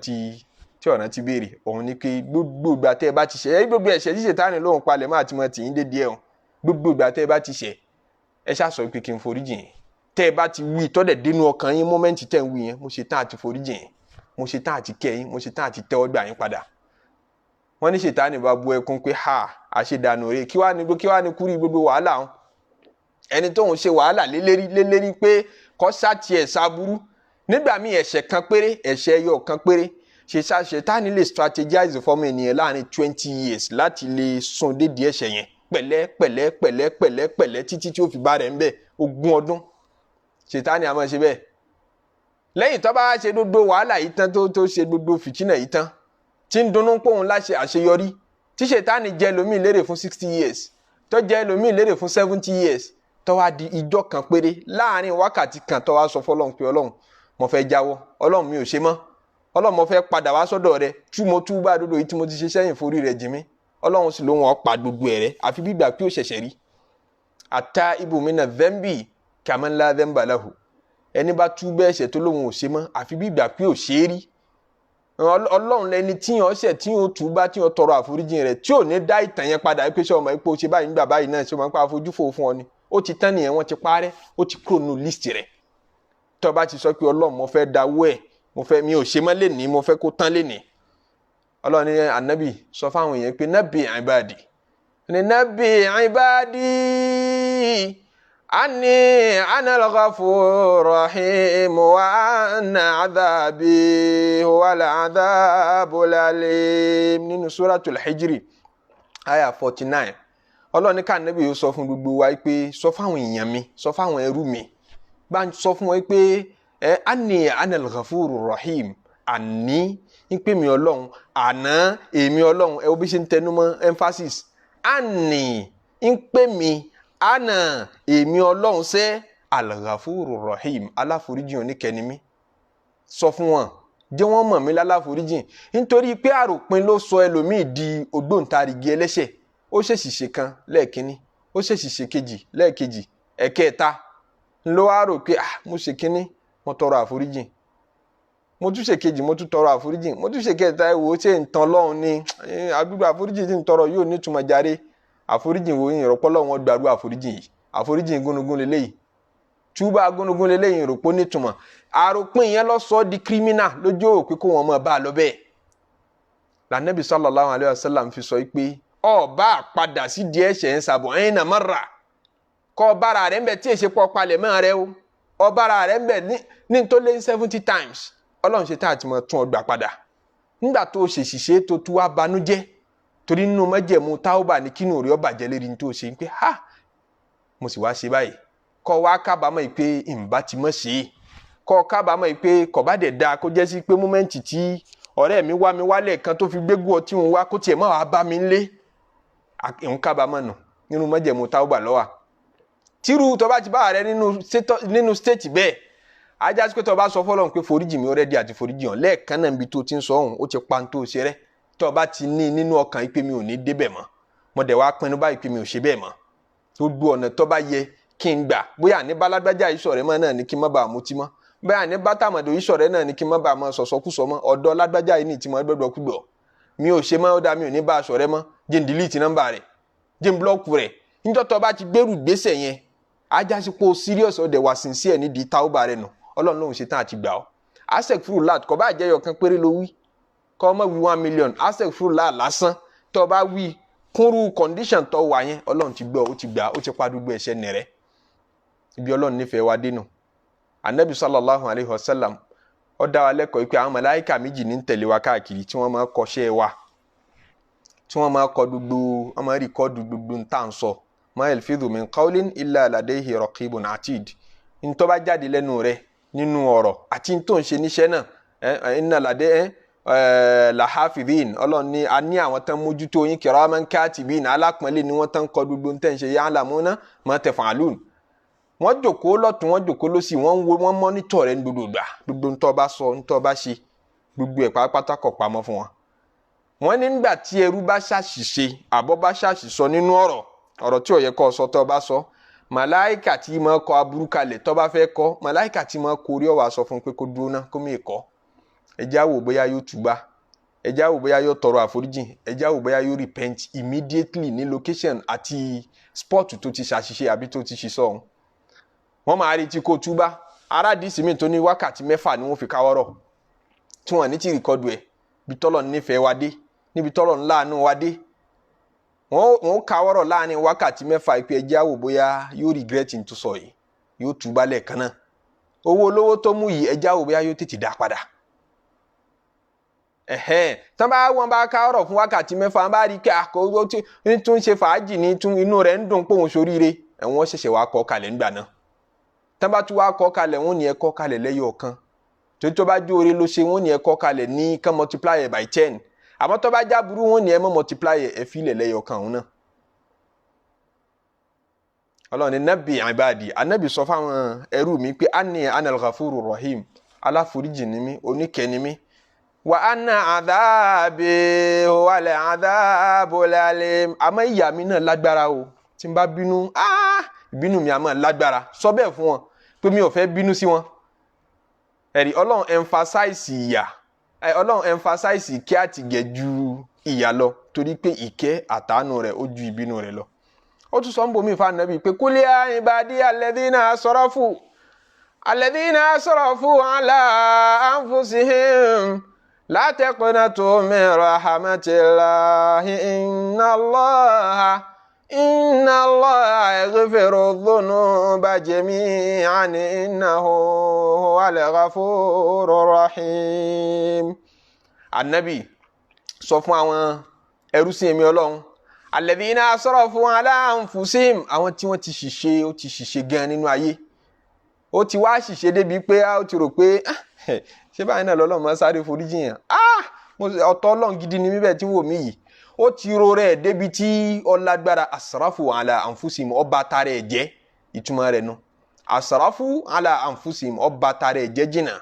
ti béèrè òun ni pé gbogbo ìgbà tẹ́ ẹ bá ti ṣe gbogbo ẹ̀ṣẹ̀ tí Ṣẹ̀tánì lóhun palẹ̀ máa ti mọ tìyín dédé ẹ̀hún gbogbo ìgbà tẹ́ bá ti ṣẹ̀ ẹ ṣá sọ pé kí n foríjì yín tẹ́ bá ti wí tó dẹ̀ dénú ọkàn yín moment tẹ́ ń wí yẹn mo ṣe tán àti foríjì yín mo ṣe tán àti kẹ́ yín mo ṣe tán àti tẹ́wọ́ gbà yín padà. wọ́n ní Ṣẹ̀tánì bá bu ẹkún pé ha àṣedànù rẹ̀ kí wàá ní kúrì gbogbo wàhálà wọn ẹni tóun ṣe wàhálà lélẹ́rí pé kọ́ sátì ẹ̀ sábúrú nígbà míì ẹ̀ṣẹ̀ kan péré ẹ̀ṣẹ̀ ẹyọ kan péré Ṣẹ̀tánì lè strategize fọ́mọ ènìyàn láàrin 20 years láti lè sún dédìí ẹ̀ṣẹ̀ yẹn pẹ̀lẹ́ títí tí ó fi bá rẹ̀ ń bẹ̀ 20 ọdún Ṣẹ̀tánì a máa ṣe bẹ́ẹ̀ lẹ́yìn tó bá ṣe gbogbo wàhálà yìí tán tó ṣe gbogbo fìtínà yìí tán tí ń dunnú pòun láṣẹ àṣeyọrí tí Ṣẹ̀tánì jẹ ẹlòmíì lérè fún 60 years tó jẹ ẹlòmíì lérè fún 70 years tó wá di ìjọ kan péré láàrin wákàtí kan tó wá sọ fọ́lọ́run pé Ọlọ́run mo fẹ́ jáwọ́ Ọlọ́run mi ò ṣe mọ́ Ọlọ́run mo fẹ́ padà wá sọ́dọ̀ rẹ tú bá dodo yìí tí mo ti ṣe sẹ́yìn forí rẹ̀ jì mí Ọlọ́run sì lóhun ọ̀pá gbogbo ẹ̀rẹ́ àfi bí ìgbà pé ó ṣẹ̀ṣẹ̀ rí ata ibùmínà dhanbi kaman la dhanba lahu ẹni bá tú bẹ́ẹ̀ ṣẹ̀ tó lóhun ò ṣe mọ́ àfi bí ìgbà pé ò ṣe é rí Ọlọ́run lẹni tíyàn ṣẹ̀ tíyàn tú bá tíyàn tọrọ àforíjìn rẹ̀ tí ò ní dá ìtàn yẹn padà pé ṣé ọmọ ipò ṣe báyìí nígbà báyìí náà ṣé ọmọ ipò àfojúfò fún ọ ni ó ti tán nìyẹn wọ́n ti parẹ́ ó ti kúrò nínú list rẹ̀ tó bá ti sọ pé Ọlọ́run mo fẹ́ dáwọ́ ẹ̀ mi ò ṣe mọ́ lénìí mo fẹ́ kó tán lénìí Ọlọ́run ní ànábì sọ fáwọn èèyàn pé nabbi ibadi anni ana al-ghafur rahim wa anna adhabi huwa al-adhabul alim nínú suratul hijri aya 49 Ọlọ́run ní ká ànábì yóò sọ fún gbogbo wa pé sọ fáwọn èèyàn mi sọ fáwọn ẹrú mi bá ń sọ fún wọn pé anni ana al-ghafur rahim àní ń pè mí Ọlọ́run àná èmi Ọlọ́run ẹ wo bí ṣe ń tẹnu mọ́ emphasis àní ń pè mí àná èmi Ọlọ́run ṣe al-ghafur rahim aláforíjìn oníkẹ́ni mi sọ fún wọn jẹ́ wọ́n mọ̀ mí láláforíjìn nítorí pé àròpin ló sọ ẹlòmíì di ògbóǹtarìgì ẹlẹ́ṣẹ̀ ó ṣèṣì ṣe kan lẹ́ẹ̀kínní ó ṣèṣì ṣe kejì lẹ́ẹ̀kejì ẹ̀kẹta ló wá rò pé mo ṣe kínní mo tọrọ àforíjìn mo tún ṣe kejì mo tún tọrọ àforíjìn mo tún ṣe kẹta wo ṣe ń tan Ọlọ́run ní àdúgbò àforíjìn tí ń tọrọ yóò nítumọ̀ jàre àforíjìn wo yìí rọpò Ọlọ́run gbàrú àforíjìn yìí àforíjìn gúnugún lélẹ́yìí túbà gúnugún lélẹ́yìí rọpò nítumọ̀ àròpin yẹn lọ sọ di kírímínà lójú òpin kó wọn mọ̀ bá a lọ bẹ́ẹ̀ lànàbì sallallahu alayhi wa sallam fi sọ pé ọba padà sí díẹ̀ ẹ̀ṣẹ̀ ń sàbọ̀ ẹ̀yìn náà mọ́ra kọ́ ọbára rẹ̀ ń bẹ̀ tí èṣe pọ̀ palẹ̀ mọ́ rẹ o ọbára rẹ̀ ń bẹ̀ ní tó lé 70 times Ọlọ́run ṣe tá àti mọ̀ tún ọgbà padà nígbà tó ṣèṣìṣe tó tú wá banújẹ́ torí nínú májẹ̀mú táwọ́bà ní kínú rẹ̀ ọba jẹ́ lérí tó ṣe ń pé mo sì wá ṣe báyìí kọ́ wá kábàámọ̀ pé ìmbá ti mọ̀ ṣe é kọ́ kábàámọ̀ pé kò bá dẹ̀ dáa kó jẹ́ sí pé mómẹ́ǹtì tí ọ̀rẹ́ mi wá mi wálẹ̀ kan tó fi gbégbó ọtí òun wá kó tiẹ̀ má wàá bá mi lé òun kábàámọ̀ nù nínú májẹ̀mú táwọ́bà lọ́wà tírú tó bá ti bá rẹ nínú stéètì bẹ́ẹ̀ ajá sí pé tó bá sọ fọ́lọ́run pé foríjì mi ọ̀rẹ́dì àti foríjì hàn lẹ́ẹ̀kan náà níbi tó ti ń sọ ọ̀hún ó ti pa tó ṣe rẹ́ tó bá ti ní nínú ọkàn yìí pé mi ò ní débẹ̀ mọ́ mo dẹ̀ wá pinnu báyìí pé mi ò ṣe bẹ́ẹ̀ mọ́ gbogbo ọ̀nà tó bá yẹ kí n gbà bóyá ní bálágbájá ìṣọ̀rẹ́ mọ́ náà ní kí n má bàa mutí mọ́ bóyá ní bátàmọ̀dò ìṣọ̀rẹ́ náà ní kí n má bàa mọ́ sọ̀sọ́kùsọ mọ́ ọ̀dọ́ lágbájá yìí ní ìtìmọ̀ gbọ́dọ̀ kúgbọ̀ mi ò ṣe mọ́ ó dá mi ò ní bá aṣọ̀rẹ́ mọ́ jẹ́ n delete nọ́mbà rẹ̀ jẹ́ n blọ́ọ̀kù rẹ̀ níjọ́ tó bá ti gbèrú gbèsè yẹn ajá sí pé o serious ọ̀dẹ̀ wà sincere nídìí táwọ́bà rẹ̀ nù Ọlọ́run lóhun ṣe tán àti gbà ọ́ asẹ̀fúrúlà kọ́ bá jẹ́ yọkan péré ló wí kọ́ ọmọ wí 1 million asẹ̀fúrúlà lásán tó bá wí kúnrú condition tó wà yẹn Ọlọ́run ti gbọ́ ó ti gbà ó ti pa gbogbo ẹ̀ṣẹ̀ nẹ̀rẹ́ ibi Ọlọ́run nífẹ̀ẹ́ wa dénú anabi sallallahu alayhi wa sallam ó dá wa lẹ́kọ̀ọ́ pé àwọn màláíkà méjì ní tẹ̀lé wa káàkiri tí wọ́n máa kọ́ṣẹ́ wa tí wọ́n máa kọ gbogbo wọ́n máa rìkọ́dù gbogbo ń tà ń sọ ma yalfidhu min qawlin illa ladayhi raqibun atid ń tó bá jáde lẹ́nu rẹ̀ nínú ọ̀rọ̀ àti tó ń ṣe níṣẹ́ náà inna ladayhi lahafidhin Ọlọ́run ní a ní àwọn tán mójútó yín kiraman katibin alápọ̀nlé ni wọ́n tán kọ gbogbo ń tẹ̀ ń ṣe ya'lamuna ma taf'alun wọ́n jòkó lọ́tún wọ́n jòkó lósì wọ́n mọ́nítọ̀ rẹ̀ ní gbogbo ìgbà gbogbo ntọ́ bá sọ ntọ́ bá ṣe gbogbo ẹ̀ pátápátá kọ̀ pamọ́ fún wọn. wọ́n ní nígbà tí ẹrú bá ṣàṣìṣe àbọ̀ bá ṣàṣìṣọ nínú ọ̀rọ̀ tí ò yẹ kó sọ tọ́ bá sọ màláìkà tí máa kọ aburú kalẹ̀ tọ́ bá fẹ́ kọ́ màláìkà tí máa kórí ọ̀wà sọ fún pé kó dúró ná kó mí kọ́ ẹjẹ́ àwò bóyá yóò túbá ẹ jẹ́ á wò bóyá yóò tọrọ àforíjìn, ẹ jẹ́ á wò bóyá yóò repent immediately ní location àti spot tó ti ṣàṣìṣe àbí tó ti ṣiṣọ́ ọ̀hún. wọ́n máa retí kó túbá. Aládìsí mi tó ní wákàtí 6 ni wọ́n fi káwọ́rọ̀ tí wọ́n ní ti rìkọ́dù ẹ̀ bí tọ́lọ̀ nífẹ̀ẹ́ wa dé níbi tọ́lọ̀ ńláàánú wa dé. wọ́n káwọ́rọ̀ láàrin wákàtí 6 pé ẹ jẹ́ á wò bóyá yóò regret tó sọ yìí, yóò túbá lẹ́ẹ̀kan náà. owó olówó tó mú yìí ẹ jẹ́ á wò bóyá yóò tètè dá padà. tán bá wọn bá káwọ́rọ̀ fún wákàtí 6 wọn bá rí kí àkókò tó ń ṣe fàájì ní inú rẹ̀ ń dùn pé òun ṣoríire, ẹ̀wọ̀n ṣẹ̀ṣẹ̀ wá kọ́ kalẹ̀ ńgbà náà. tán bá tún wá kọ́ kalẹ̀ wọn ní ẹ kọ́ kalẹ̀ lẹ́yọ̀ kan, tó bá jó oore ló ṣe wọn ní ẹ kọ́ kalẹ̀ ní kán multiply by 10, àmọ́ tó bá já burú wọn ní ẹ mọ́ multiply ẹ fílẹ̀ lẹ́yọ̀ kan òun náà. Ọlọ́run ní nabi ibadi, anabi sọ fáwọn ẹrú mi pé anni anal ghafurur rahim, aláforíjì ni mí, oníkẹ́ ni mí. Wa anna adhabi huwal adhabul alim, àmọ́ ìyà mi náà lágbára o, tí n bá bínú ìbínú mi àmọ́ lágbára. Sọ bẹ́ẹ̀ fún wọn pé mi ò fẹ́ bínú sí wọn. Ẹ̀rí Ọlọ́run emphasize ìyà, Ọlọ́run emphasize ìkẹ́ àti ìgẹ̀ ju ìyà lọ torí pé ìkẹ́ àtàánú rẹ̀ ó ju ìbínú rẹ̀ lọ. Ó tún sọ ń bomi fún Ànábì pé kul ya ibadi alladhina asrafu ala anfusihim la taqnatu min rahmatillahi inna Allaha yaghfiru dhunuba jami'an innahu huwal ghafurur rahim. Ànábì sọ fún àwọn ẹrúsìn mi Ọlọ́run alladhina asrafu ala anfusihim, àwọn tí wọ́n ti ṣìṣe, ó ti ṣìṣe gan nínú ayé. Ó ti wá ṣìṣe débi pé ó ti rò pé ṣé báyìí náà lọ́lọ́run máa sáré foríjì yàn. Ọ̀tọ̀ Ọlọ́run gidi ni bíbẹ̀ tí wò mí yìí. Ó ti ro rẹ̀ débi tí ọlágbára asrafu ala anfusihim, ọba tara ẹ̀ jẹ́, ìtumọ̀ rẹ̀ nu. Asrafu ala anfusihim, ọba tara ẹ̀ jẹ́ jìnnà.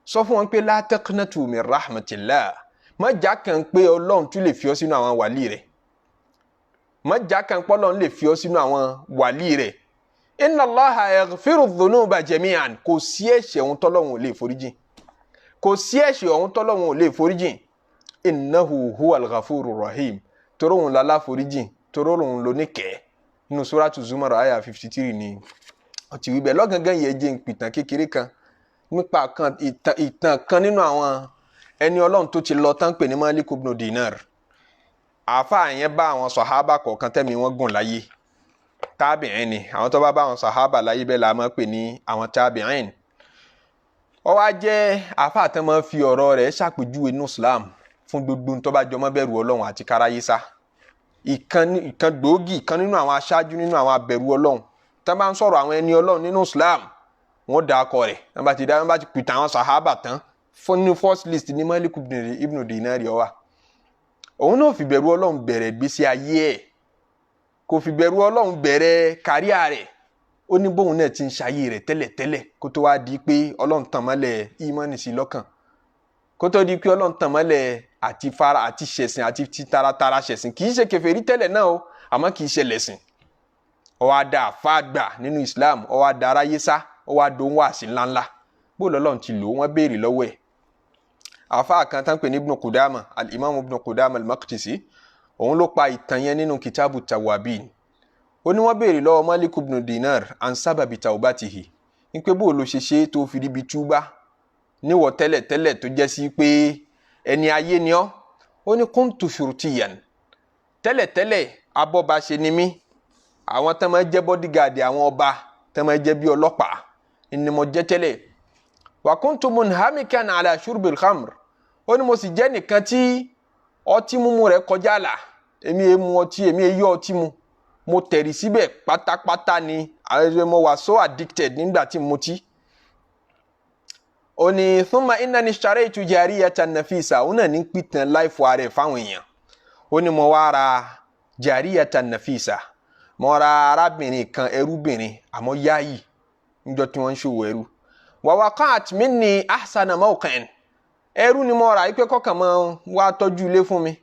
Sọ fún wọn pé la taqnatu min rahmatillah, má jà kàn pé Ọlọ́run tún lè fi ọ́ sínú àwọn wàlí rẹ̀. Má jà kàn pé Ọlọ́run lè fi ọ́ sínú àwọn wàlí rẹ̀. Inna Allaha yaghfiru dhunuba jami'an, kò sí ẹ̀ṣẹ̀ ohun tọ́lọ́run ò lè foríjìn. Kò sí ẹ̀ṣẹ̀ ohun tọ́lọ́run ò lè foríjìn. Innahu huwal ghafurur rahim, toro òun lálá foríjìn, toro òun ló níkẹ́. Nínú Suratu Zumar àyà 53 ni ó ti wí bẹ́ẹ̀. Lọ́gangan yẹ jẹ́ ìpìtàn kékeré kan nípa ìtàn kan nínú àwọn ẹni Ọlọ́run tó ti lọ tán pè ní Malik ibn Dinar. Àáfàá yẹn bá àwọn sàhábà kọ̀ọ̀kan tẹ́mi wọ́n gùn láyé. Tabi'in ni àwọn tó bá àwọn sàhábà láyé bẹ́ẹ̀ la máa pè ní àwọn tabi'in. Ó wá jẹ́ àáfàá tán máa fi ọ̀rọ̀ rẹ̀ ṣàpèjúwe nínú Islam fún gbogbo tó bá jọmọ́ bẹ̀rù Ọlọ́run àti káráyé sá. Ìkan gbòógì, ìkan nínú àwọn aṣáájú nínú àwọn abẹ̀rù Ọlọ́run. Tán bá ń sọ̀rọ̀ àwọn ẹni Ọlọ́run nínú Islam, wọ́n dá akọ rẹ̀. Wọ́n bá ti pìtàn àwọn sàhábà tán, fún ní first list ní Malik ibn Dinar ó wà. Òun náà fi bẹ̀rù Ọlọ́run bẹ̀rẹ̀ ìgbésí ayé ẹ̀. Kò fi bẹ̀rù Ọlọ́run bẹ̀rẹ̀ káríà rẹ̀. Ó ní bóun náà ti ń ṣayé rẹ̀ tẹ́lẹ̀tẹ́lẹ̀ kó tó wá di pé Ọlọ́run tàn mọ́lẹ̀ ìmánì sí lọ́kàn. Kó tó di pé Ọlọ́run tàn mọ́lẹ̀ àti fara àti ṣẹ̀sìn àti ti taratara ṣẹ̀sìn. Kì í ṣe kèfèrí tẹ́lẹ̀ náà o, àmọ́ kì í ṣe lẹ̀sìn. Ó wá dá àfáà gbà nínú Islam, ó wá dá aráyé sá, ó wá dóhùn wáàsí ńláńlá. Bó lọ́lọ́run ti lò wọ́n béèrè lọ́wọ́ ẹ̀. Àfáà kan tán pè ní Ibn Qudama, al-Imam Ibn Qudama al-Maqdisi, òun ló pa ìtàn yẹn nínú kitabu Tawabin. Ó ní wọ́n béèrè lọ́wọ́ Malik ibn Dinar an sababi taubatihi, ní pé bó ló ṣe tó fi ríbi túbá níwọ̀ tẹ́lẹ̀ tó jẹ́ sí pé ẹni ayé ni ọ́. Ó ní kuntu shurtiyan, tẹ́lẹ̀ abọ́ba ṣe ni mí, àwọn tán máa jẹ́ bodyguard àwọn ọba tán máa jẹ́ bí ọlọ́pàá ni mo jẹ́ tẹ́lẹ̀. Wa kuntu munhamikan ala shurbil khamr, ó ní mo sì jẹ́ nìkan tí ọtí mímu rẹ̀ kọjá là, èmi èmu ọtí, èmi èyọ ọtí mu, mo tẹ̀rì síbẹ̀ pátápátá ni, mo wà so addicted nígbà tí mo tí. Ó ní thumma innani ishtaraytu jariyatan nafisa, ó náà ní pìtàn láìfọ ààrẹ fáwọn èèyàn. Ó ní mo wá ra jariyatan nafisa, mo ra arábìnrin kan ẹrúbìnrin àmọ́ yáyì níjọ́ tí wọ́n ń ṣòwò ẹrú. Wa waqa'at minni ahsana mawqin, ẹrú ni mo ra ipe kọ́kàn mọ́ wá tọ́jú ilé fún mi.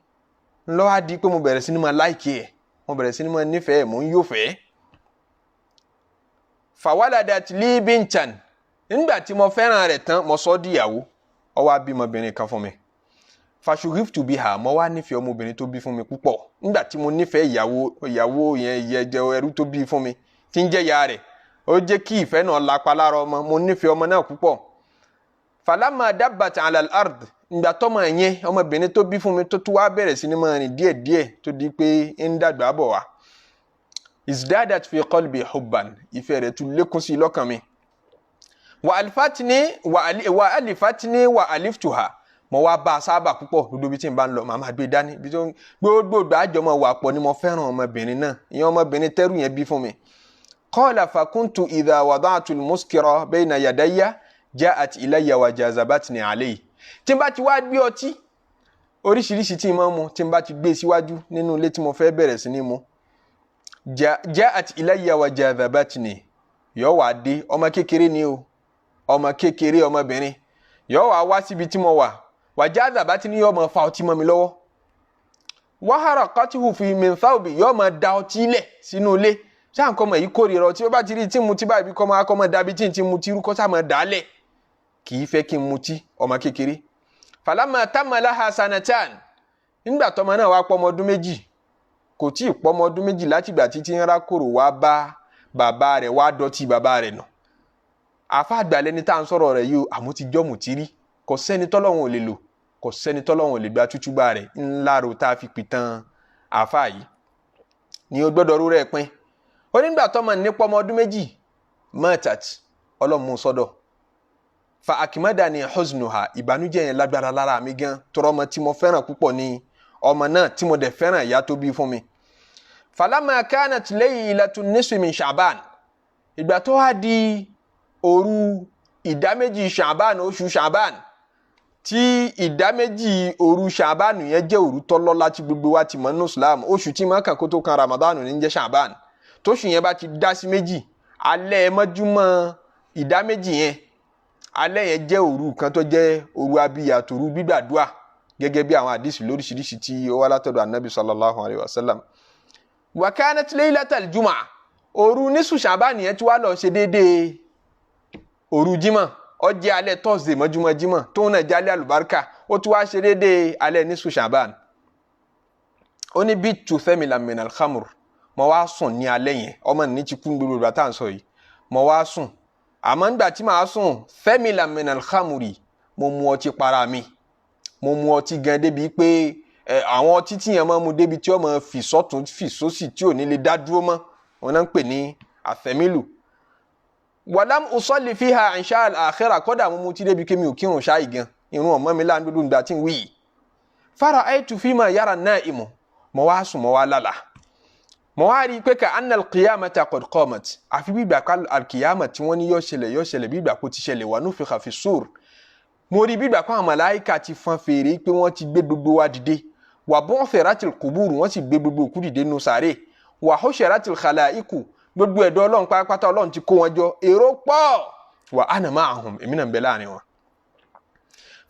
Ló wá di pé mo bẹ̀rẹ̀ sí ní máa láìkì ẹ̀, mo bẹ̀rẹ̀ sí ní máa nífẹ̀ẹ́, mo ń yóò fẹ́. Fawaladat li bintan, nígbà tí mo fẹ́ràn rẹ̀ tán mo sọ di ìyàwó, ó wá bímọbìnrin kan fún mi. fashugiftu biha mo wá nífẹ̀ẹ́ ọmọbìnrin tó bí fún mi púpọ̀ nígbà tí mo nífẹ̀ẹ́ ìyàwó yẹn jẹ́ ẹrú tó bí fún mi tí ń jẹ́ ìyá rẹ̀ ó jẹ́ kí ìfẹ́ náà lápa lára ọmọ mo nífẹ̀ẹ́ ọmọ náà púpọ̀ falama dabbat ala al-ard nígbà tọ́mọ yẹn ọmọbìnrin tó bí fún mi tó tún wá bẹ̀rẹ̀ sí ní máa rìn díẹ̀díẹ̀ tó di pé ń dàgbà bọ̀ wá izdadat fi qalbi hubban ìfẹ́ rẹ̀ tún lékún sí lọ́kàn mi wa alifatni wa aliftuha mo wá bá sábà púpọ̀ gbogbo bí tí n bá ń lọ màmá gbé dání bí tó gbogbo àjọmọ̀ wà pọ̀ ni mo fẹ́ràn ọmọbìnrin náà ìyẹn ọmọbìnrin tẹ́rù yẹn bí fún mi qala fakuntu idha wada'tu al-muskira bayna yadayya ja'at ilayya wa jazabatni alayhi tí n bá ti wá gbé ọtí oríṣiríṣi tí mo mu tí n bá ti gbé síwájú nínú ilé tí mo fẹ́ bẹ̀rẹ̀ sí ní mu ja'at ilayya wa jazabatni yó wá dé ọmọ kékeré ni o ọmọ kékeré ọmọbìnrin yó wá síbi tí mo wà wàjáàdà bá ti ní yọ́ ma fa ọtí mọ́ mi lọ́wọ́ wàhálà kọ́tíhù fi min thawbi yọ́ ma da ọtí lẹ̀ sínú ilé ṣáà nǹkan mọ̀ yìí kórìíra ọtí ó bá ti rí tí mu tí báyìí kọ́ máa kọ́ mọ́ dàbí tí mu tí rúkọ́ sáà mọ́ dàálẹ̀ kì í fẹ́ kí n mu tí ọmọ kékeré falama tamalaha sanatan nígbà tọmọ náà wá pọ́mọ ọdún méjì kò tí ì pọ́mọ ọdún méjì láti ìgbà títí ń rákòrò wá bá bàbá rẹ̀ wá dọ́tí bàbá rẹ̀ nà àfa àgbàlẹ́ni tá à ń sọ̀rọ̀ rẹ̀ yìí àmútijọ́ mùtírí kò sẹ́ni tọ́lọ́hun ò lè lò kò sẹ́ni tọ́lọ́hun ò lè gba tútúbà rẹ̀ ńlá ro tá a fi pìtàn àáfà yìí ni ó gbọ́dọ̀ rú rẹ̀ pín ó nígbà tọ́mọ nípa ọmọ ọdún méjì mọ́tàt ọlọ́mú sọ́dọ̀ fa akimada ni huznuha ìbànújẹ́ yẹn lágbára lára mi gan tọrọ ọmọ tí mo fẹ́ràn púpọ̀ ni ọmọ náà tí mo dẹ̀ fẹ́ràn ìyá tó bí fún mi falama kanat laylatun nisfi min sha'ban ìgbà tó wá di òru ìdáméjì sha'ban oṣù sha'ban tí ìdáméjì òru ṣàbánù yẹn jẹ́ òru tọ́lọ́ láti gbogbo wa ti mọ̀ nínú Islam oṣù tí máa kàn kó tó kan Ramadanu ní jẹ́ ṣàbán tóṣù yẹn bá ti dá sí méjì alẹ́ mọ́júmọ́ ìdáméjì yẹn alẹ́ yẹn jẹ́ òru kan tó jẹ́ òru abiyà tòru gbígbàdúà gẹ́gẹ́ bí àwọn àdìsí lóríṣiríṣi tí ó wá látọ̀dọ̀ Ànábì sallallahu alayhi wa sallam wa kanat laylatal jumu'ah òru nísù ṣàbán yẹn tí wá lọ ṣe déédéé òru jímọ̀ ó jẹ́ alẹ́ Thursday mọ́júmọ́ jímọ̀ tó náà jẹ́ alẹ́ àlùbáríkà ó tún wá ṣe déédéé alẹ́ nísù ṣàbán ó ní bitu thamilan min al-khamr mo wá sùn ní alẹ́ yẹn ọmọ ní ti kún gbogbo ìgbà tá à ń sọ yìí mo wá sùn àmọ́ nígbà tí màá sùn thamilan min al-khamri mo mu ọtí para mi mo mu ọtí gan débi pé àwọn ọtí tí yẹn máa mu débi tí ó máa fì sọ́tún fì sósì tí ò ní lè dá dúró mọ́ wọn náà ń pè ní àfẹ́mílù wàlám usalli fiha ìṣá al-akhirah kọ́dà mo mu tí débi kémi ò kírun ṣáà ìgan irun ọmọ mi láńdúdú nígbà tí ń wí fara'aytu fima yara an-na'imu mo wá sùn mo wá lálàá mo wá rí i pé ka anna al-qiyamata qad qamat àfi bí ìgbà kan al-qiyama tí wọ́n ní yóò ṣẹlẹ̀ bí ìgbà kó ti ṣẹlẹ̀ wa nufikha fi sur mo rí bí ìgbà kan àwọn màláíkà ti fọn fèrè pé wọ́n ti gbé gbogbo wa dìde wa bu'thiratil qubur wọ́n sì gbé gbogbo òkú dìde nù sàréè wa hushiratil khalaiqu gbogbo ẹ̀dọ́ ọlọ́run pátápátá ọlọ́run ti kó wọn jọ èrò pọ̀ wa ana ma'ahum èmi náà ń bẹ láàrin wọn.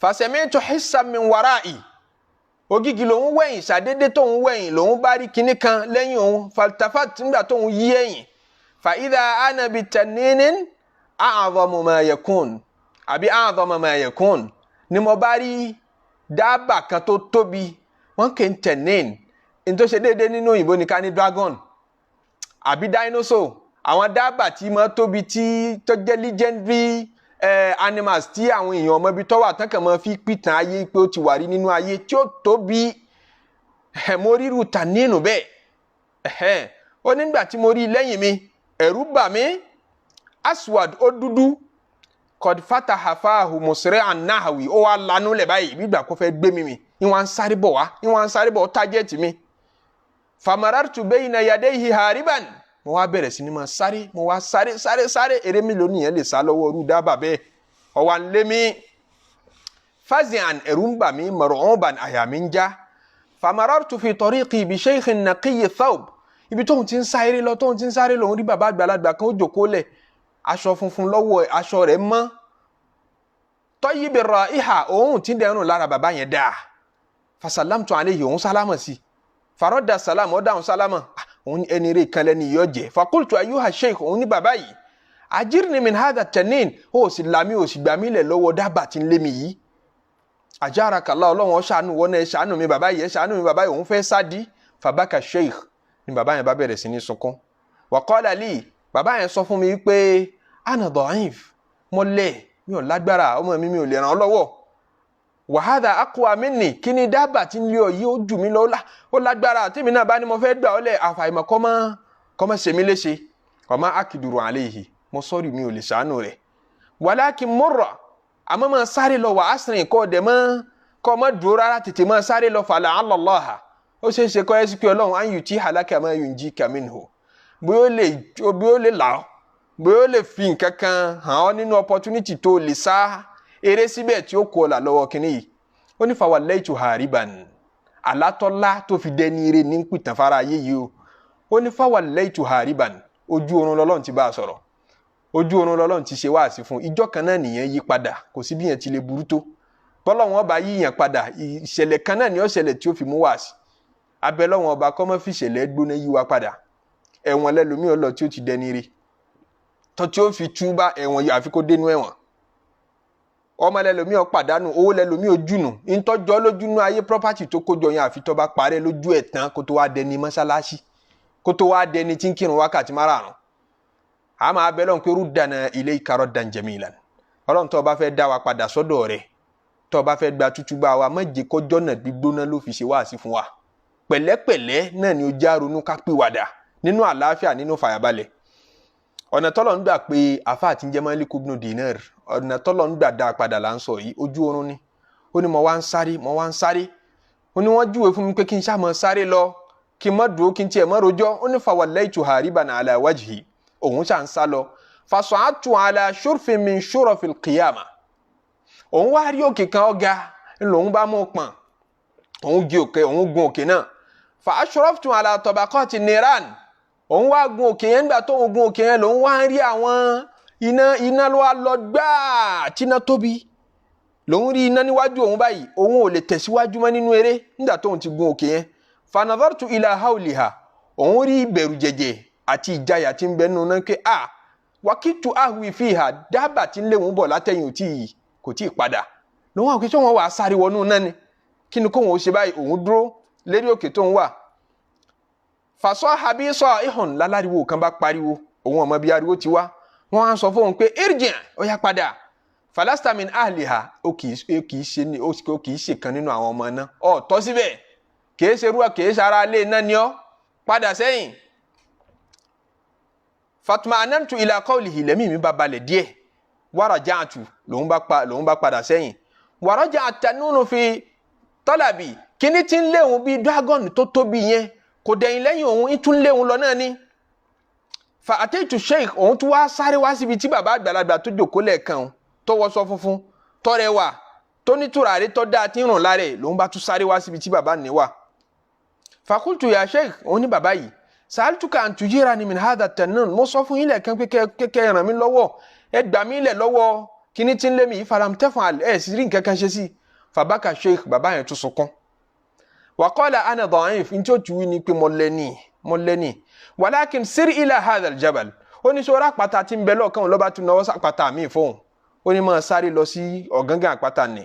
fasami'tu hissan min wara'i ògìgì lòun wẹ̀yìn ṣàdédé tóun wẹ̀yìn lòun bá rí kinní kan lẹ́yìn òun faltafat nígbà tóun yí ẹ̀yìn fa idha ana bitaninin a'zamu ma yakun àbí a'zama ma yakun ni mo bá rí dábà kan tó tóbi wọ́n kì í tẹ̀nín ní tó ṣe déédéé nínú òyìnbó ní ká ní dragon àbí dinosaur àwọn dábà tí mo tóbi tí tó jẹ́ legendary animals tí àwọn èèyàn ọmọ ibi tó wà tán kàn máa fi pìtàn ayé pé ó ti wà rí nínú ayé tí ó tóbi mo ríru tànínú bẹ́ẹ̀ ó nígbà tí mo rí lẹ́yìn mi ẹ̀rù bà mí aswad ó dúdú qad fataha fahu musri'an nahwi ó wá lanú lẹ̀ báyìí gbígbà kó fẹ́ gbé mi ìwọ̀n sáré bọ̀ ó tájẹ́tì mi famarartu bayna yadayhi hariban mo wá bẹ̀rẹ̀ sí ni máa sáré mo wá sáré eré mi lónìí yẹn lè sá lọ́wọ́ orú dábàá bẹ́ẹ̀ ó wá ń lé mi fazi'an ẹ̀rù ń bà mí mar'uban àyà mi ń já famarartu fi tariqi bi shaykhin naqiyyi thawb ibi tóun ti ń sáré lòun rí bàbá àgbàlagbà kan ó jòkó lẹ̀ aṣọ funfun lọ́wọ́ aṣọ rẹ̀ mọ́ tayyibir ra'iha òun tí ń dẹrùn lára bàbá yẹn dáa fasalamtu alayhi òun sálámà sí farodda salam ó dáhùn sálámà òun ẹni rẹ̀ kan lẹ́ni yóò jẹ́ fakultu ayuha sheikh òun ní bàbá yìí ajirni min hadha tanin ó sì lámì ó sì gbà mí lẹ̀ lọ́wọ́ dábà tí ń lé mi yìí ajarakallah Ọlọ́run ó ṣàánú wọ́n náà ṣàánú mi bàbá yìí ṣàánú mi bàbá yìí òun fẹ́ sádi fabaka sheikh ni bàbá yẹn bá bẹ̀rẹ̀ sí ní sunkún wa qala li bàbá yẹn sọ fún mi pé ana da'if mo lẹ̀ mi ò lágbára ọmọ mi ò lè ràn ọ́ lọ́wọ́ wa hadha aqwa minni kí ni dábàá tí ń lé ọ yìí ó jù mí lọ ó lágbára tí mi náà bá ní mo fẹ́ gbà ọ́ lẹ̀ àfàìmọ̀ kọ́mọ ṣe mí léṣe ọmọ akiduru alayhi mo sọ́ọ̀rì mi ò lè ṣàánú rẹ̀ walakin murra àmọ́ máa sáré lọ wà á sìnrìn kọ́ ọ̀dẹ̀ kọ́ ọmọ dúró rárá tètè máa sáré lọ fala Allah ó ṣe é ṣe kọ́ ẹ́ sí pé ọlọ́run á yù tí halaka ma yunjika minhu bóyá ó lè là ọ́ bóyá ó lè fi nǹkan kan hàn ọ́ nínú opportunity tó lè sá eré síbẹ̀ tí ó kọ́ ọ̀là lọ́wọ́ kínní yìí ó ní fawallaytu hariban alátọ́lá tó fi dẹni eré ní pìtàn fara ayé yìí o ó ní fawallaytu hariban ojú oorun lọ́lọ́run ti bá a sọ̀rọ̀ ojú oorun lọ́lọ́run ti ṣe wáàsí fún ìjọ kan náà nìyẹn yí padà kò sí bí yẹn ti lè burú tó bọ́lọ́run ọba yíyàn padà ìṣẹ̀lẹ̀ kan náà ni ó ṣẹlẹ̀ tí ó fi mú wáàsí abẹ́lọ́run ọba kọ́ mọ́ fi ìṣẹ̀lẹ̀ gbóná yí wa padà ẹ̀wọ̀n lẹ́lòmíì ọlọ́ tí ó ti dẹni rí tó tí ó fi túbá ẹ̀wọ̀n yìí àfi kó dénú ẹ̀wọ̀n ọmọ lẹ́lòmíì ó pàdánù owó lẹ́lòmíì ó jùnù ìtọ́jọ́ lójúnú ayé property tó kójọ yẹn àfi tó bá parẹ́ lójú ẹ̀ tán kó tó wá dẹni mọ́sálásí kó tó wá dẹni tí ń kírun wákàtí márààrún àmọ́ abẹ́lọ́run pé ruddana ilayka raddan jamilan ọlọ́run tó bá fẹ́ dá wa padà sọ́dọ̀ rẹ̀ tó bá fẹ́ gba tútúbá wa má jẹ́ kọjọ́ náà gbígbóná ló fi ṣe wáàsí fún wa pẹ̀lẹ́pẹ̀lẹ́ náà ni ó já ronú ká pìwàdà nínú àlàáfíà nínú fàyàbalẹ̀ ọ̀nà tọ́lọ̀ ń gbà pé àfáà tí ń jẹ́ Malik ibn Dinar ọ̀nà tọ́lọ̀ ń gbà dá padà là ń sọ yìí ojú oorun ni ó ní mo wá ń sáré ó ní wọ́n júwe fún mi pé kí n ṣá mọ́ sáré lọ kí n má dúró kí n tiẹ̀ má rojọ́ ó ní fawallaytu hariban ala wajhi òun ṣà ń sá lọ fasa'atu ala shurfin min shurafil qiyama òun wá rí òkè kan ọ̀gá lòun bá mú pọ̀n òun gun òkè náà fa ashraftu ala tabaqati niran òun wá gun òkè yẹn nígbà tó gun òkè yẹn lòun wá rí àwọn iná ló wá lọ gbáà tí iná tóbi lòun rí iná níwájú òun báyìí òun ò lè tẹ̀síwájú mọ́ nínú eré nígbà tó ti gun òkè yẹn fa nadhartu ila hawliha òun rí ìbẹ̀rù jẹ̀jẹ̀ àti ìjayà tí ń bẹ nínú náà pé wakitu ahwi fiha dábàá tí ń lé wọn bọ̀ látẹ̀yìn kò tí ì padà lòun àwọn kìí wọn wà sáré wọnú náà ni kí ni kó wọn ó ṣe báyìí òun dúró lérí òkè tó ń wà fàṣọ àbí sọ ihun láláriwo kan bá pariwo òun ọmọ bíi ariwo ti wá wọn á sọ fóun pé irjin ó yá padà falasta min ahliha ó kìí ṣe kan nínú àwọn ọmọ náà ọ tọ́ síbẹ̀ kìí ṣe rúwà kìí ṣe ara lé náà ni ọ padà sẹ́yìn fatuma anantu ila qawlihi lẹ́mí mi bá balẹ̀ díẹ̀ waraja'tu lòun bá padà sẹ́yìn waraja'a tanunu fi talabi kíní tí ń léhun bíi dragon tó tóbi yẹn kò dẹ̀yìn lẹ́yìn òun tún léhun lọ náà ni fa ataitu sheikh òun tún wá sáré wá síbi tí bàbá àgbàlagbà tó jòkó lẹ́ẹ̀kan tó wọṣọ funfun tó rẹwà tó ní tùràrí tó dáa tí ń rùn lára ẹ̀ lòun bá tún sáré wá síbi tí bàbá ní wà fakultu ya sheikh òun ní bàbá yìí sàálùtùkà àǹtùjìra ni min hadha tanun mo sọ fún yín lẹ́ẹ̀kan pé kẹ́ ràn mí lọ́wọ́ ẹ gbà mí lẹ̀ lọ́wọ́ kíní tí ń lé mi yìí faram tẹ́fọ̀n ẹ̀ sì rí nǹkan kan ṣe sí fàbákà sheikh bàbá yẹn tún sunkún wa qala ana da'if ní tí ó ti wí ni pé mo lẹ́ni walakin sir ila hadha aljabal ó ní sọ́ra àpáta tí ń bẹ lọ́ọ̀kan lọ́ba tún náwó sàpáta mi fóun ó ní máa sáré lọ sí ọ̀gángán àpáta ni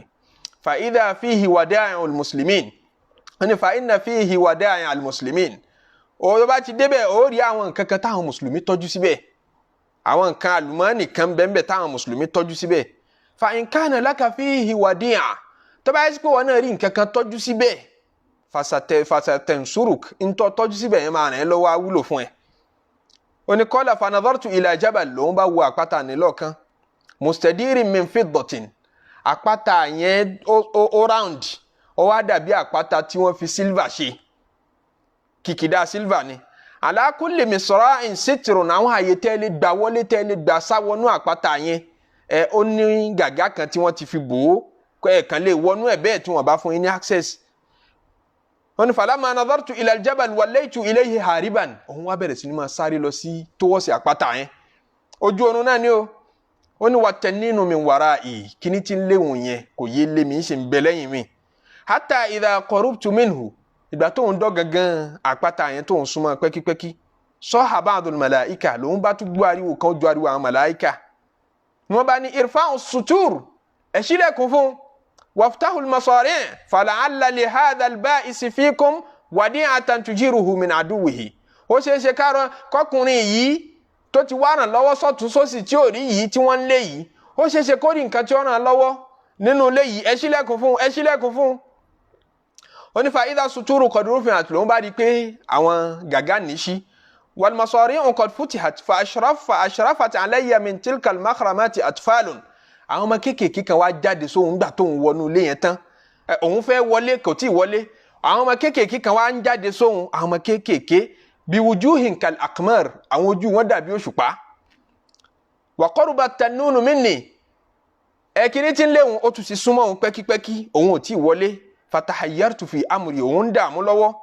fa idha fihi wada'i'ul muslimin ó ní fa inna fihi wada'i'ul muslimin ó bá ti débẹ̀ ó rí àwọn nǹkan kan táwọn mùsùlùmí tọ́jú síbẹ̀ àwọn nǹkan àlùmọ́ọ́nì kan bẹ́ẹ̀ táwọn mùsùlùmí tọ́jú síbẹ̀ fa in kana laka fihi wadi'a tó bá yẹ sí pé wọn náà rí nǹkan kan tọ́jú síbẹ̀ fasatansuruk ntọ́ tọ́jú síbẹ̀ yẹn máa ràn ẹ́ lọ́wọ́ wúlò fún ẹ. oní qala fa nadhartu ila jabal lòun bá wo àpáta nílọ́ọ̀kan mustadirin min fiddatin àpáta yẹn ó round ó wá dàbí àpáta tí wọ́n fi silver ṣe kìkìdá silver ni ala kulli misra'in sitrun àwọn àyè tẹ́lẹ̀ gbà wọlé tẹ́lẹ̀ gbà sáwọnú àpáta yẹn ó ní gàgá kan tí wọ́n ti fi bò ó ẹ̀ẹ̀kan lè wọnú ẹ̀ bẹ́ẹ̀ tí wọ́n bá fún yín ní access. wọ́n ní falamma nadhartu ila aljabal wallaytu ilayhi hariban òun wá bẹ̀rẹ̀ sí ní máa sáré lọ sí tówọ́sì àpáta yẹn ojú oorun náà ni ó ní watanninu min wara'i kíní tí ń léwùn yẹn kò yé lé mi ń ṣe ń bẹ lẹ́yìn mi hatta idha qarubtu minhu ìgbà tó ń dọ́ gangan àpáta yẹn tó ń súnmọ́ pẹ́kípẹ́kí saha ba'dul malaika lòun bá tún gbọ́ ariwo kan ju ariwo àwọn màláìka ni wọ́n bá ní irfa'u sutur ẹ̀ sílẹ̀kùn fún waftahu al-masari' fala'alla li hadha al-ba'is fikum wadi'atan tujiruhu min aduwihi ó ṣe é ṣe kọkùnrin yìí tó ti wá ràn lọ́wọ́ sọ́tún sósì tí ò rí yìí tí wọ́n ń lé yìí ó ṣe é ṣe kó rí nǹkan tí ó ràn lọ́wọ́ nínú ilé yìí ẹ ṣílẹ̀kùn fún ó ní fa idha suturu qad rufi'at lòun bá rí pé àwọn gàgá nìṣí wal masari'u qad futihat fa ashrafat alayya min tilka al-makhramati atfalun àwọn ọmọ kéékèèké kan wá jáde sóhun gbà tóun wọnú ilé yẹn tán òun fẹ́ wọlé kò tí ì wọlé àwọn ọmọ kéékèèké kan wá ń jáde sóhun àwọn ọmọ kéékèèké bí wujuhin kal aqmar àwọn ojú wọn dàbí òṣùpá wa qurbat tanunu minni ẹ̀kíní tí ń léhun ó tún sì súnmọ́ òun pẹ́kípẹ́kí òun ò tí ì wọlé fatahayyartu fi amri òun ń dààmú lọ́wọ́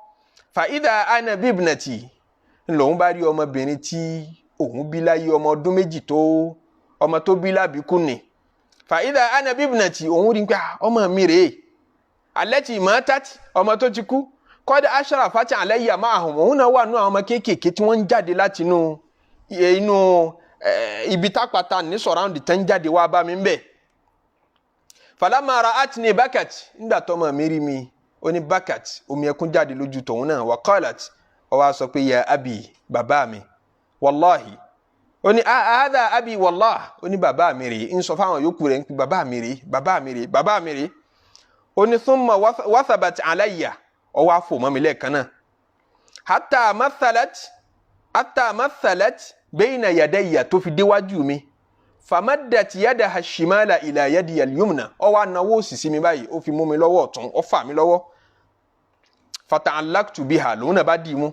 fa idha ana bibnati lòun bá rí ọmọbìnrin tí òun bí láyé ọmọ ọdún méjì ọmọ tó bí lábìkú ni fa idha ana bibnati òun rí pé ọmọ mi rèé allati matat ọmọ tó ti kú qad ashrafat alayya ma'ahum òun náà wà nú àwọn ọmọ kéékèèké tí wọ́n ń jáde láti inú ibi tápàtà ní surround tán jáde wá bá mi ń bẹ̀ falamma ra'atni bakat nígbà tó ọmọ mi rí mi ó ní bakat omi ẹkún jáde lójú tòun náà wa qalat ó wá sọ pé ya abi bàbá mi wallahi ó ní hadha abi wallahi ó ní bàbá mi rèé ń sọ fáwọn yòókù rẹ̀ ń pè bàbá mi rèé ó ní thumma wathabat alayya ó wá fò mọ́ mi lẹ́ẹ̀kan náà hatta mathalat bayna yadayya tó fi déwájú mi famaddat yadaha shimala ila yadi al-yumna ó wá nawọ́ òsì sí mi báyìí ó fi mú mi lọ́wọ́ ọ̀tún ó fà mí lọ́wọ́ fata'allaqtu biha lòun náà bá dì í mú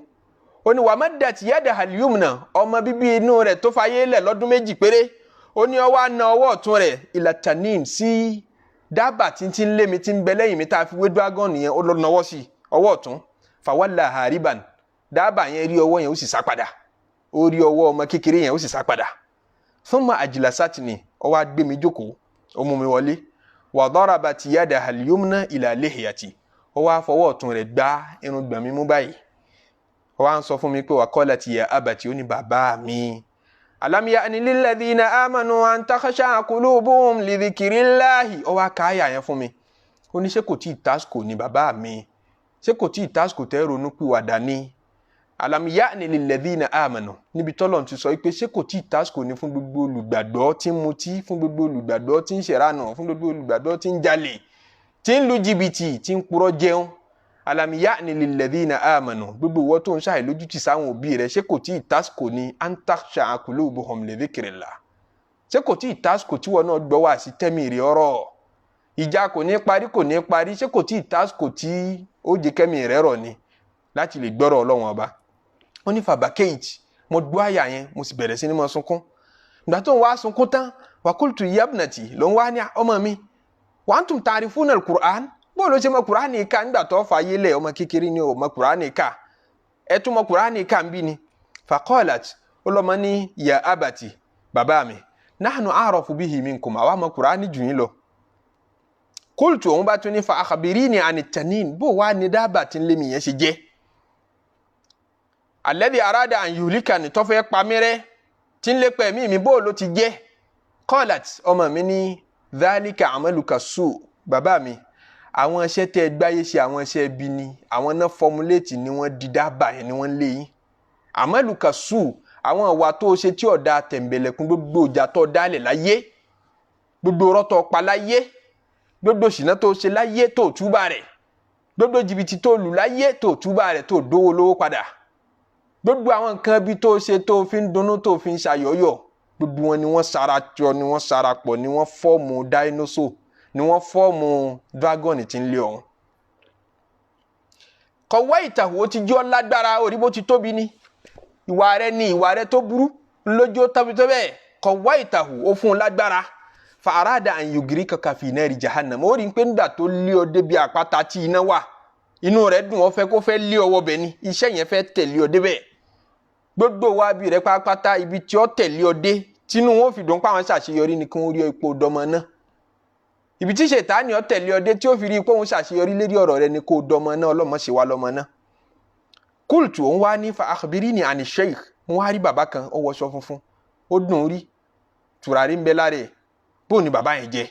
ó ní wamaddat yadaha al-yumna ọmọ bíbí inú rẹ̀ tó fayé lẹ̀ lọ́dún méjì péré ó ní ó wá na ọwọ́ ọ̀tún rẹ̀ ila tanim sí dábà tí ń lé mi tí ń bẹ lẹ́yìn mi tá a fi wé dragon yẹn ó lọ nawọ́ sí ọwọ́ ọ̀tún fawalla hariban dábà yẹn rí ọwọ́ yẹn ó sì sá padà ó rí ọwọ́ ọmọ kékeré yẹn ó sì sá padà thumma ajlasatni ó wá gbé mi jókòó ó mú mi wọlé wa darabat yadaha al-yumna ila lihiyati ó wá fọwọ́ ọ̀tún rẹ̀ gbá irun gbọ̀n mi mú báyìí ó wá ń sọ fún mi pé wa qalat ya abati ó ní bàbá mi alam ya'ni lilladhina amanu an takhsha'a qulubuhum li dhikrillahi ó wá káyà yẹn fún mi ó ní ṣé kò tí ì tásìkò ní bàbá mi ṣé kò tí ì tásìkò tẹ́ ronú pìwàdà ní alam ya'ni lilladhina amanu níbi tọ́lọ̀ ti sọ pé ṣé kò tí ì tásìkò ní fún gbogbo olùgbàgbọ́ tí ń mutí fún gbogbo olùgbàgbọ́ tí ń ṣèrànà fún gbogbo olùgbàgbọ́ tí ń jalè tí ń lu jìbìtì tí ń purọ́ jẹun alam ya'ni lilladhina amanu gbogbo ìwọ tó ń ṣàì lójútì sáwọn òbí rẹ̀ ṣé kò tí ì tásìkò ní an takhsha'a qulubuhum li dhikrillah ṣé kò tí ì tásìkò tí wọn náà gbọ́ wá sí tẹ́mì rẹ̀ ọ̀rọ̀ ìjà kò ní parí ṣé kò tí ì tásìkò tí ó jẹ́ kẹ́mì rẹ̀ rọ̀ ni láti lè gbọ́rọ̀ Ọlọ́run ọba ó ní fàbàkéèjì mo gbọ́ àyà yẹn mo sì bẹ̀rẹ̀ sí ní mo sunkún ìgbà tó ń wá sunkún tán wa qultu ya ibnati ló ń wá ní ọmọ mi wa antum ta'rifuna al-Qur'an bó ló ṣe mọ Qur'an ká nígbà tó fàyè lẹ̀ ọmọ kékeré ni ó mọ Qur'an ká ẹ tún mọ Qur'an ká ń bí ni faqalat ó lọ́mọ ní ya abati bàbá mi nahnu a'rafu bihi minkum àwa mọ Qur'an jù yín lọ qultu òun bá tún ní fa akhbirini ani tanin bó wá ní dábàá tí ń lé mi yẹn ṣe jẹ́ alladhi arada an yuhlikani tó fẹ́ pa mí rẹ́ tí ń lépa ẹ̀mí mi bó ló ti jẹ́ qalat ọmọ mi ní dhalika amaluka su bàbá mi àwọn iṣẹ́ tẹ́ gbáyé ṣe àwọn iṣẹ́ ẹbí ni àwọn náà formulate ni wọ́n di dábàá yẹn ni wọ́n lé yín amaluka su àwọn ìwà tó ṣe tí ọ̀dà tẹ̀m̀bẹ̀lẹ̀kún gbogbo ìjà tó dálẹ̀ láyé gbogbo ọ̀rọ̀ tó pa láyé gbogbo ṣìnà tó ṣe láyé tó túbà rẹ̀ gbogbo jìbìtì tó lù láyé tó túbà rẹ̀ tó dówó lówó padà gbogbo àwọn nǹkan bí tó ṣe tó fi ń dunnú tó fi ń ṣàyọ̀yọ̀ gbogbo wọn ni wọ́n sarajọ ni wọ́n sarapọ̀ ni wọ́n fọ́ọ̀mù dinosaur ni wọ́n fọ́ọ̀mù dragon tí ń lé ọ̀hún. kọ̀wé ìtàwó ti jọ́ lágbára orí bó ti tóbi ni ìwà rẹ̀ tó burú lójó tóbi tó bẹ́ẹ̀ kọ̀wé ìtàwó ó fún un lágbára fa arada an yugrikaka fi nari jahannam ó rí i pé nígbà tó lé ọ débi àpáta tí iná wà inú rẹ̀ dùn ó fẹ́ kó fẹ́ lé ọwọ́ bẹ̀ ni iṣẹ́ yẹn fẹ́ tẹ̀lé ọ débẹ̀ gbogbo wa bí rẹ̀ pátápátá ibi tí ó tẹ̀lé ọ dé tínú wọn fi dùn páwọn ṣàṣeyọrí ni kí wọ́n rí ipò dọmọ náà ibi tí ṣètánì ó tẹ̀lé ọ dé tí ó fi rí ipò òun ṣàṣeyọrí lérí ọ̀rọ̀ rẹ̀ ni kó dọmọ náà ọlọ́mọ ṣe wá lọ́mọ náà kúlùtù òun wá ní fa akhbirini ani sheikh wọn wá rí bàbá kan ó wọṣọ funfun ó dùn rí tùràrí ń bẹ lára ẹ̀ bóun ni bàbá yẹn jẹ́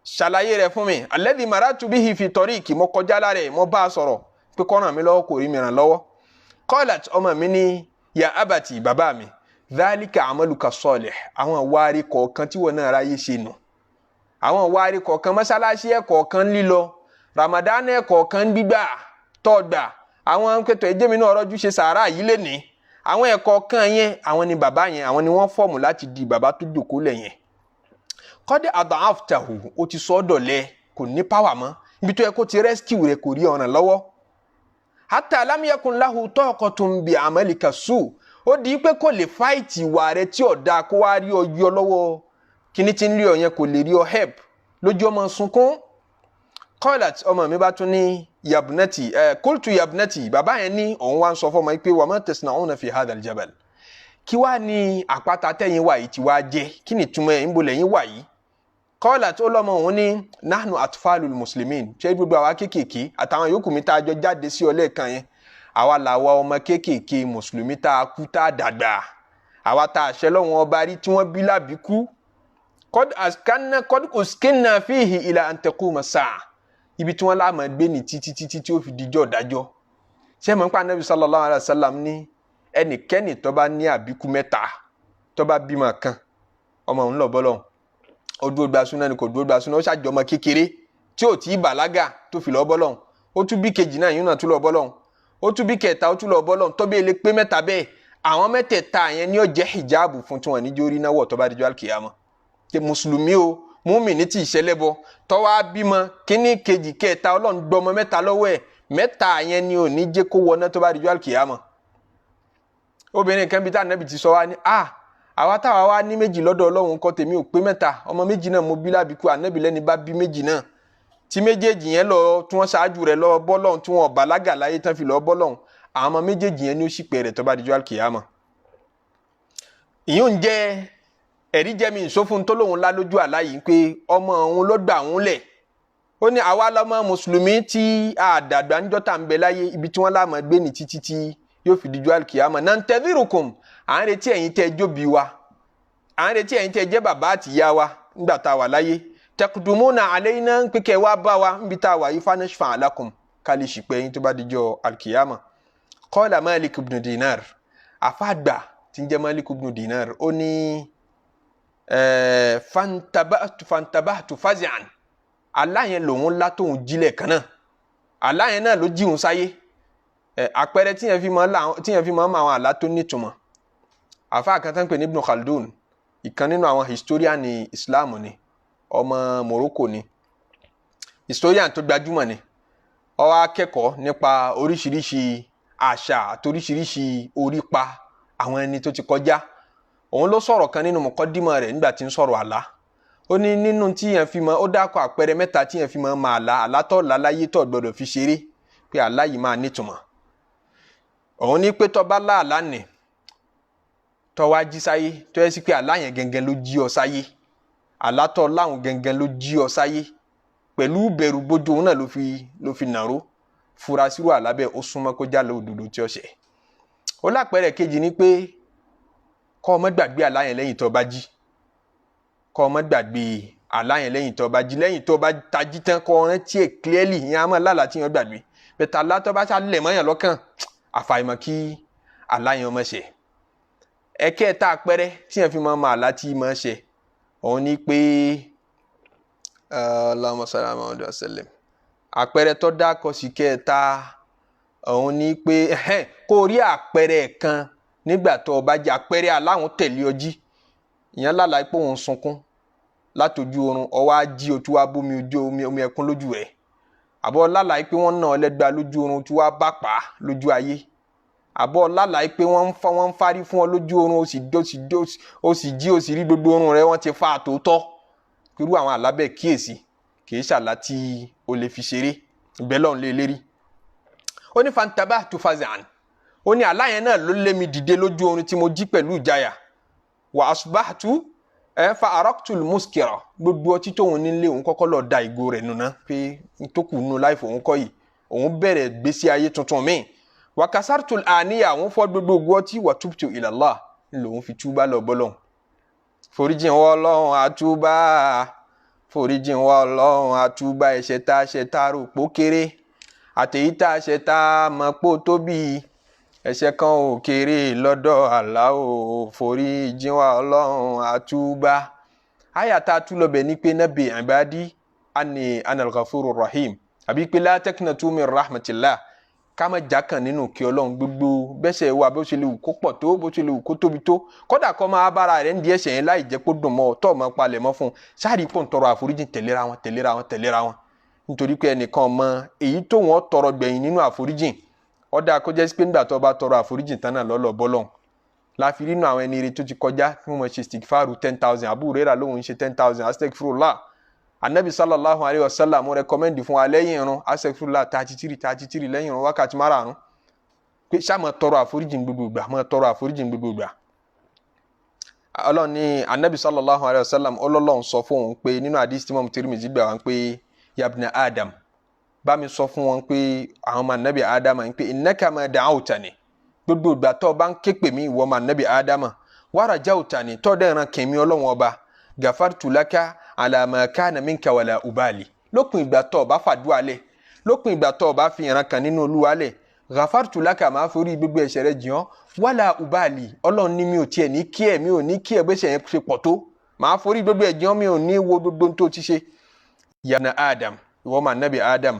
ṣàlàyé rẹ̀ fún mi alladhi maratu bihi fi tariqi mo kọjá láre mo bá sọ̀rọ̀ pé kó ràn mí lọ́wọ́ kò rí mi ràn lọ́wọ́ qalat ọmọ mi ní ya abati bàbá mi dhalika amaluka salih àwọn wárí kọ̀ọ̀kan tí wọ́n náà ráyé ṣe nù àwọn wárí kọ̀ọ̀kan mọ́sálásí ẹ̀ kọ̀ọ̀kan lílọ Ramadan ẹ̀ kọ̀ọ̀kan gbígbà tọ́gbà àwọn kẹtọ̀ ẹjẹ́ mi náà rọ́jú ṣe sàárà yìí lé ní àwọn ẹ̀kọ́ kan yẹn àwọn ni bàbá yẹn àwọn ni wọ́n fọ́ọ̀mù láti di bàbá tó jòkó lẹ̀ yẹn kọ́dé adaftahu ó ti sọ ọ́ dọ̀lẹ́ kò ní power mọ́ ibi tó yẹ kó ti rescue rẹ̀ kò rí ọ̀ràn lọ́wọ́ hatta lam yakun lahu taqatun bi amalika su ó di pé kò lè fight ìwà rẹ̀ tí ò dáa kó wá rí ọ yọ lọ́wọ́ kíní tí ń rí ọ yẹn kò lè rí ọ help lójú ọmọ sunkún qalat ọmọ mi bá tún ní yabnati qultu yabnati bàbá yẹn ní òun wá ń sọ fọmọ pé wa ma tasna'una fi hadha al-jabal kí wá ní àpáta tẹ́yìn wà yìí tí wá jẹ́ kí ni túmọ̀ ẹ̀ ń bolẹ̀ yín wà yìí qalat ó lọ́mọ òun ní nahnu atfalul muslimin ṣé gbogbo àwa kéékèèké àtàwọn yòókù mi tá a jọ jáde sí ọ lẹ́ẹ̀kan yẹn àwa làwa ọmọ kéékèèké mùsùlùmí tá a kú tá a dàgbà àwa tá a ṣẹ lọ́wọ́n ọba rí tí wọ́n bí lábìkú qad uskinna fihi ila an taquma as-sa'a ibi tí wọ́n láàmà gbé ní títí tí ó fi dijọ́ dájọ́ ṣé mọ̀ nípa Ànábì sallallahu alayhi wa sallam ní ẹnikẹ́ni tó bá ní àbíkú mẹ́ta tó bá bímọ kan ọmọ òun lọ bọ́lọ̀ ó dúró gba súná ni kò dúró gba súná ó ṣàjọ ọmọ kékeré tí ò tí ì bàlágà tó fi lọ bọ́lọ̀ ó tún bí kejì náà yìí náà tún lọ bọ́lọ̀ ó tún bí kẹta ó tún lọ bọ́lọ̀ tó bí ele pé mẹ́ta bẹ́ẹ̀ àwọn mẹ́tẹ̀ẹ̀ta yẹn ni ó jẹ́ hijabu fún tí wọ́n níjó rí náwó tó bá dijọ́ alkiyama ṣe mùsùlùmí o múmìnì tí ìṣẹ̀lẹ̀ bọ tọ́wọ́ bímọ kíní kejì kẹta ọlọ́run gbọmọ mẹ́ta lọ́wọ́ ẹ̀ mẹ́ta yẹn ni ò ní jẹ́ kó wọná tó bá dijọ́ alkiyama obìnrin kan bí tá ànábì ti sọ wá ní àwa táwa wá ní méjì lọ́dọ̀ ọlọ́run kọ́ tèmi ò pé mẹ́ta ọmọ méjì náà mo bí lábìkú ànábì lẹ́ni bá bí méjì náà tí méjèèjì yẹn lọ tí wọ́n ṣáájú rẹ̀ lọ bọ́lọ́hún tí wọ́n bàlágà láyé tán fi lọ bọ́lọ́hún àwọn ọmọ méjèèjì yẹn ní ó sì pẹ́ rẹ̀ tó bá dijọ́ alkiyama ìyóò ń jẹ́ ẹ̀rí jẹ́ mi ìsófún tó lóun lá lójú àlá yìí pé ọmọ òun ló gbà òun lẹ̀ ó ní àwa lọ́mọ mùsùlùmí tí àdàgbà ń jọ́ta ń bẹ láyé ibi tí wọ́n láàmú gbé ní títí tí yóò fi dijọ́ alkiyama nantadhirukum à ń retí ẹ̀yin tẹ́ jóbi wa à ń retí ẹ̀yin tẹ́ jẹ́ bàbá àti ìyá wa nígbà tá a wà láyé taqdumuna alayna ń pé kẹ́ wá bá wa níbi tá a wà yìí fanashfa lakum ká lè ṣìpẹ̀ ẹ̀yin tó bá dijọ́ alkiyama qala Malik ibn Dinar àfàgbà tí ń jẹ́ Malik ibn Dinar ó ní fantabahtu fazi'an aláyẹn lòun ńlá tóun jílẹ̀ kan náà aláyẹn náà ló jíun sáyé àpẹẹrẹ tíyẹn fi máa ń àwọn àlá tó nítumọ̀ àfa kan tán pè ní Ibn Khaldun ìkan nínú àwọn historian ní Islam ni ọmọ Morocco ni historian tó gbajúmọ̀ ni ó wá kẹ́kọ̀ọ́ nípa oríṣiríṣi àṣà àti oríṣiríṣi orípa àwọn ẹni tó ti kọjá òun ló sọ̀rọ̀ kan nínú mọ̀kọ́dímọ̀ rẹ̀ nígbà tí ń sọ̀rọ̀ àlá ó ní nínú tíyẹn fi máa ó dákọ̀ àpẹẹrẹ mẹ́ta tíyẹn fi máa àlá tó láláyé tó gbọdọ̀ fi ṣeré pé àlá yìí máa nítumọ̀ òun ní pé tó bá láàlá nì tó wá jí sáyé tó yẹ sí pé àlá yẹn gẹ́gẹ́ ló jí ọ sáyé àlá tó láwọn gẹ́gẹ́ ló jí ọ sáyé pẹ̀lú bẹ̀rù bójú òun náà ló fi nàró fura sírò àlá bẹ́ẹ̀ ó súnmọ́ kó jálọ òdòdó tí ó ṣe ó lápẹẹrẹ kejì ni pé kọ́ ọmọ gbàgbé àlá yẹn lẹ́yìn tó bá jí kọ́ ọmọ gbàgbé àlá yẹn lẹ́yìn tó bá jí lẹ́yìn tó bá tají tán kọ́ ọ rántí ẹ̀ clearly ìyẹn á máa lálàá tí wọ́n gbàgbé bẹ̀tà àlá tó bá ṣàlẹ̀ mọ́yàn lọ́kàn àfàìmọ̀ kí àlá yẹn ọmọ ṣe ẹ̀kẹta àpẹẹrẹ tí yẹn fi máa àlá tí máa ṣe òun ni pé Allahumma salli ala Muhammad wa sallim àpẹẹrẹ tó dákọ̀ sí kẹta òun ni pé kó rí àpẹẹrẹ kan nígbà tó o bá jẹ àpẹẹrẹ aláwọn tẹ̀lé ọ jí ìyẹn lálàá pé òun sunkún látòjú oorun ọwọ́ á jí o tí wàá bómi omi ẹkún lójú rẹ̀ àbọ̀ lálàá pé wọ́n nà ọ́ lẹ́gba lójú oorun tí wàá bá pa á lójú ayé àbọ̀ lálàá pé wọ́n ń fárí fún ọ lójú oorun ó sì jí o sì rí gbogbo oorun rẹ̀ wọ́n ti fa àtòótọ́ irú àwọn àlábẹ̀ kíyèsí kìí ṣàlá tí o lè fi ṣeré bẹ́lọ̀ ń lé lérí ó ní fantabahtu fazi'an ó ní àlá yẹn náà ló lé mi dìde lójú oorun tí mo jí pẹ̀lú ìjayà wa asbahtu fa araktul muskira gbogbo ọtí tóun nílé òun kọ́kọ́ lọ da ìgò rẹ̀ nù náà pé tó kù nù láìfò òun kọ́ yìí òun bẹ̀rẹ̀ gbésí ayé tuntun míì wa kasartul àníyà òun fọ́ gbogbo ògùn ọtí wa tubtu ila Allah lòun fi túbá lọ bọ́lọ́hun foríjìn Ọlọ́run àtúbá foríjìn wa Ọlọ́run àtúbà ẹ̀ṣẹ̀ tá a ṣẹ̀ tá a rò pó kéré àtèyí tá a ṣẹ̀ tá a mọ̀ pó tóbi ẹ̀ṣẹ̀ kan ò kéré lọ́dọ̀ Allah o foríjìn wa Ọlọ́run àtúbà. àyà tá a tú lọ bẹ̀ ní pé nabi ibadi anni anal ghafurur rahim àbí pé la taqnatu min rahmatillah ká má jákàn nínú kí Ọlọ́run gbogbo bẹ́sẹ̀ wa bó ṣe lè wù kó pọ̀ tó bó ṣe lè wù kó tóbi tó kódà kó máa bára rẹ̀ ń di ẹ̀ṣẹ̀ yẹn láì jẹ́ kó dùn mọ́ tó máa palẹ̀ mọ́ fún un sáàrí pọ̀ ń tọrọ àforíjì tẹ̀léra wọn nítorí pé ẹnìkan mọ èyí tó wọ́n tọrọ gbẹ̀yìn nínú àforíjì ọ̀dà kó jẹ́ pé nígbà tó bá tọrọ àforíjì tán náà lọ́lọ́ bọ́lọ́n láfi nínú àwọn ẹni rẹ̀ tó ti kọjá fún wọn ṣe stigfaru 10,000 Abu Hurairah lóhun ṣe 10,000 astaghfirullah anabi sallallahu alayhi wa sallam rẹkọmẹ́ndì fún wa lẹ́yìn irun astaghfirullah 33 lẹ́yìn irun wákàtí márùn-ún pé ṣá máa tọrọ àforíjì gbogbo ìgbà Ọlọ́run ní anabi sallallahu alayhi wa sallam Ọlọ́run sọ fún òun pé nínú hadith tí Imam Tirmidhi gbà wá pé yabna adam bá mi sọ fún wọn pé àwọn ọmọ anabi adam ń pé innaka ma da'awtani gbogbo ìgbà tó bá ń ké pè mí ìwọ ọmọ anabi adam wa rajawtani tó dẹ̀ran kẹ̀mí Ọlọ́run ọba gafartu laka ala ma kana minka wala ubali lópin ìgbà tó bá fàdúà lẹ̀ lópin ìgbà tó bá fi ìran kan nínú Olúwa lẹ̀ ghafartu laka máa forí gbogbo ẹ̀ṣẹ̀ rẹ̀ jìn ọ́ wala ubali Ọlọ́run ní mi ò tiẹ̀ ní kí ẹ̀ bẹ́sẹ̀ yẹn ṣe pọ̀ tó máa forí gbogbo ẹ̀ jìn ọ́ mi ò ní wo gbogbo tó ti ṣe. yabna adam ìwọ ma nabi adam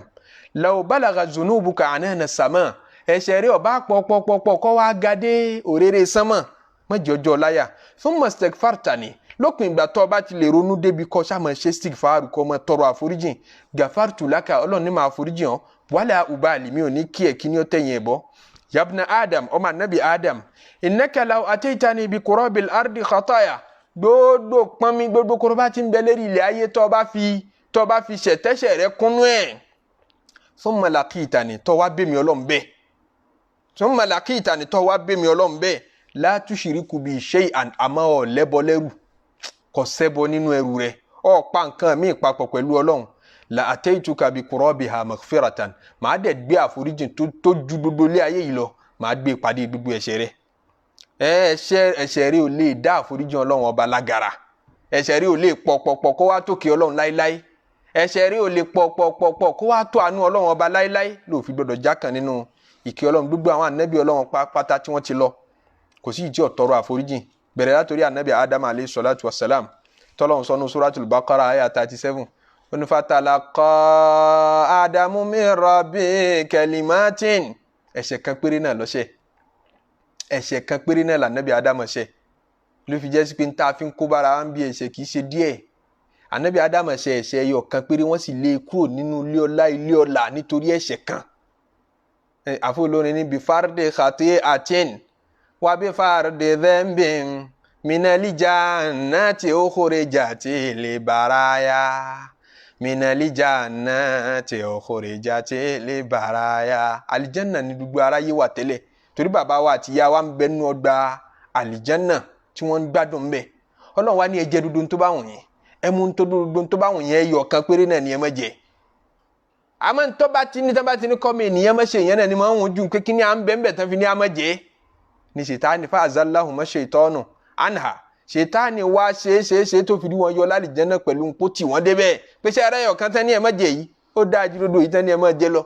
law balagha zunubuka anana sama ẹ̀ṣẹ̀ rẹ̀ ó bá pọ̀ kó wá gadé òréré sánmọ̀ mọ́jọ́jọ́ láyà thumma astaghfartani lópin ìgbà tó bá ti lè ronú débi kọ́ sáà máa ṣe stigfaru kọ́ máa tọrọ àforíjìn gafartu laka Ọlọ́run ní máa àforíjìn ọ́ wala ubali mi ò ní kí ẹ̀ kí ni ó tẹ̀yìn ẹ̀ bọ́. yabna adam ọmọ anabi adam innaka law ataitani bi qurabil ardi khataya gbogbo pọnmi gbogbo koro bá ti ń bẹ lérí ilẹ̀ ayé tó bá fi ṣẹ̀tẹ́ṣẹ̀ rẹ kúnú ẹ̀ thumma laqitani tó wá bẹ̀ mí Ọlọ́run bẹ́ẹ̀ la tushiriku bi shay'an àmọ́ ọ̀ lẹ́bọ lẹ́rù kò ṣẹbọ nínú ẹrù rẹ̀ ó pa nǹkan míì papọ̀ pẹ̀lú Ọlọ́run la ataituka bi qurabiha maghfiratan máa dẹ̀ gbé àforíjìn tó ju gbogbo ilé ayé yìí lọ máa gbé pàdé gbogbo ẹ̀ṣẹ̀ rẹ̀ ẹ̀ṣẹ̀ rẹ̀ ò lè dá àforíjìn Ọlọ́run ọba lágara ẹ̀ṣẹ̀ rẹ̀ ò lè pọ̀ kó wá tó kí Ọlọ́run láíláí ẹ̀ṣẹ̀ rẹ̀ ò lè pọ̀ kó wá tó àánú Ọlọ́run ọba láíláí ló fi gbọdọ̀ jákàn nínú ìkẹ́ Ọlọ́run gbogbo àwọn ànábì Ọlọ́run pátá tí wọ́n ti lọ kò sí ìjọ tọrọ àforíjìn bẹ̀rẹ̀ látòrí ànábì adam alayhi salatu wassalam tọ́lọ́run sọ́nù suratul baqara ayah 37 onífàtàlákọ́ adamu min rabbi kalimatin ẹ̀ṣẹ̀ kan péré náà lànábì adam ṣẹ̀ ló fi jẹ́ sí pé ń tá a fi ń kó bára ń bí ẹ̀ṣẹ̀ kìí ṣe díẹ̀ ànábì adam ṣẹ̀ ẹ̀ṣẹ̀ ẹyọ kan péré wọ́n sì lé kúrò nínú ilé ọlá nítorí ẹ̀ṣẹ̀ kan àfọlórin níbi farde khati'atin wa bi farde dhanbin minali jannati ukhrijati li baraya minali jannati ukhrijati li baraya aljanna ni gbogbo aráyé wà tẹ́lẹ̀ torí bàbá wa àti ìyá wa ń bẹ nínú ọgbà aljanna tí wọ́n ń gbádùn ńbẹ̀ Ọlọ́run wá ní ẹ jẹ dúdú tó bá wùn yín ẹ mú dúdú tó bá wùn yín ẹyọ kan péré náà ni ẹ má jẹ àmọ́ tó bá ti ní kọ́ mi ènìyàn má ṣe ìyẹn náà ni máa ń wọ́n ju pé kí ni à ń bẹ́ẹ̀ tán fi ní àmọ́ jẹ́ ni ṣètáni fa azallahuma shaytanu anha ṣètáni wá ṣe tó fi rí wọn yọ lálìjánnà pẹ̀lú ń pò tí wọ́n débẹ̀ pé ṣe ara ẹ̀yọ̀ kan tán ní ẹ̀ má jẹ yìí ó dáa ju dodo yìí tán ní ẹ̀ má jẹ lọ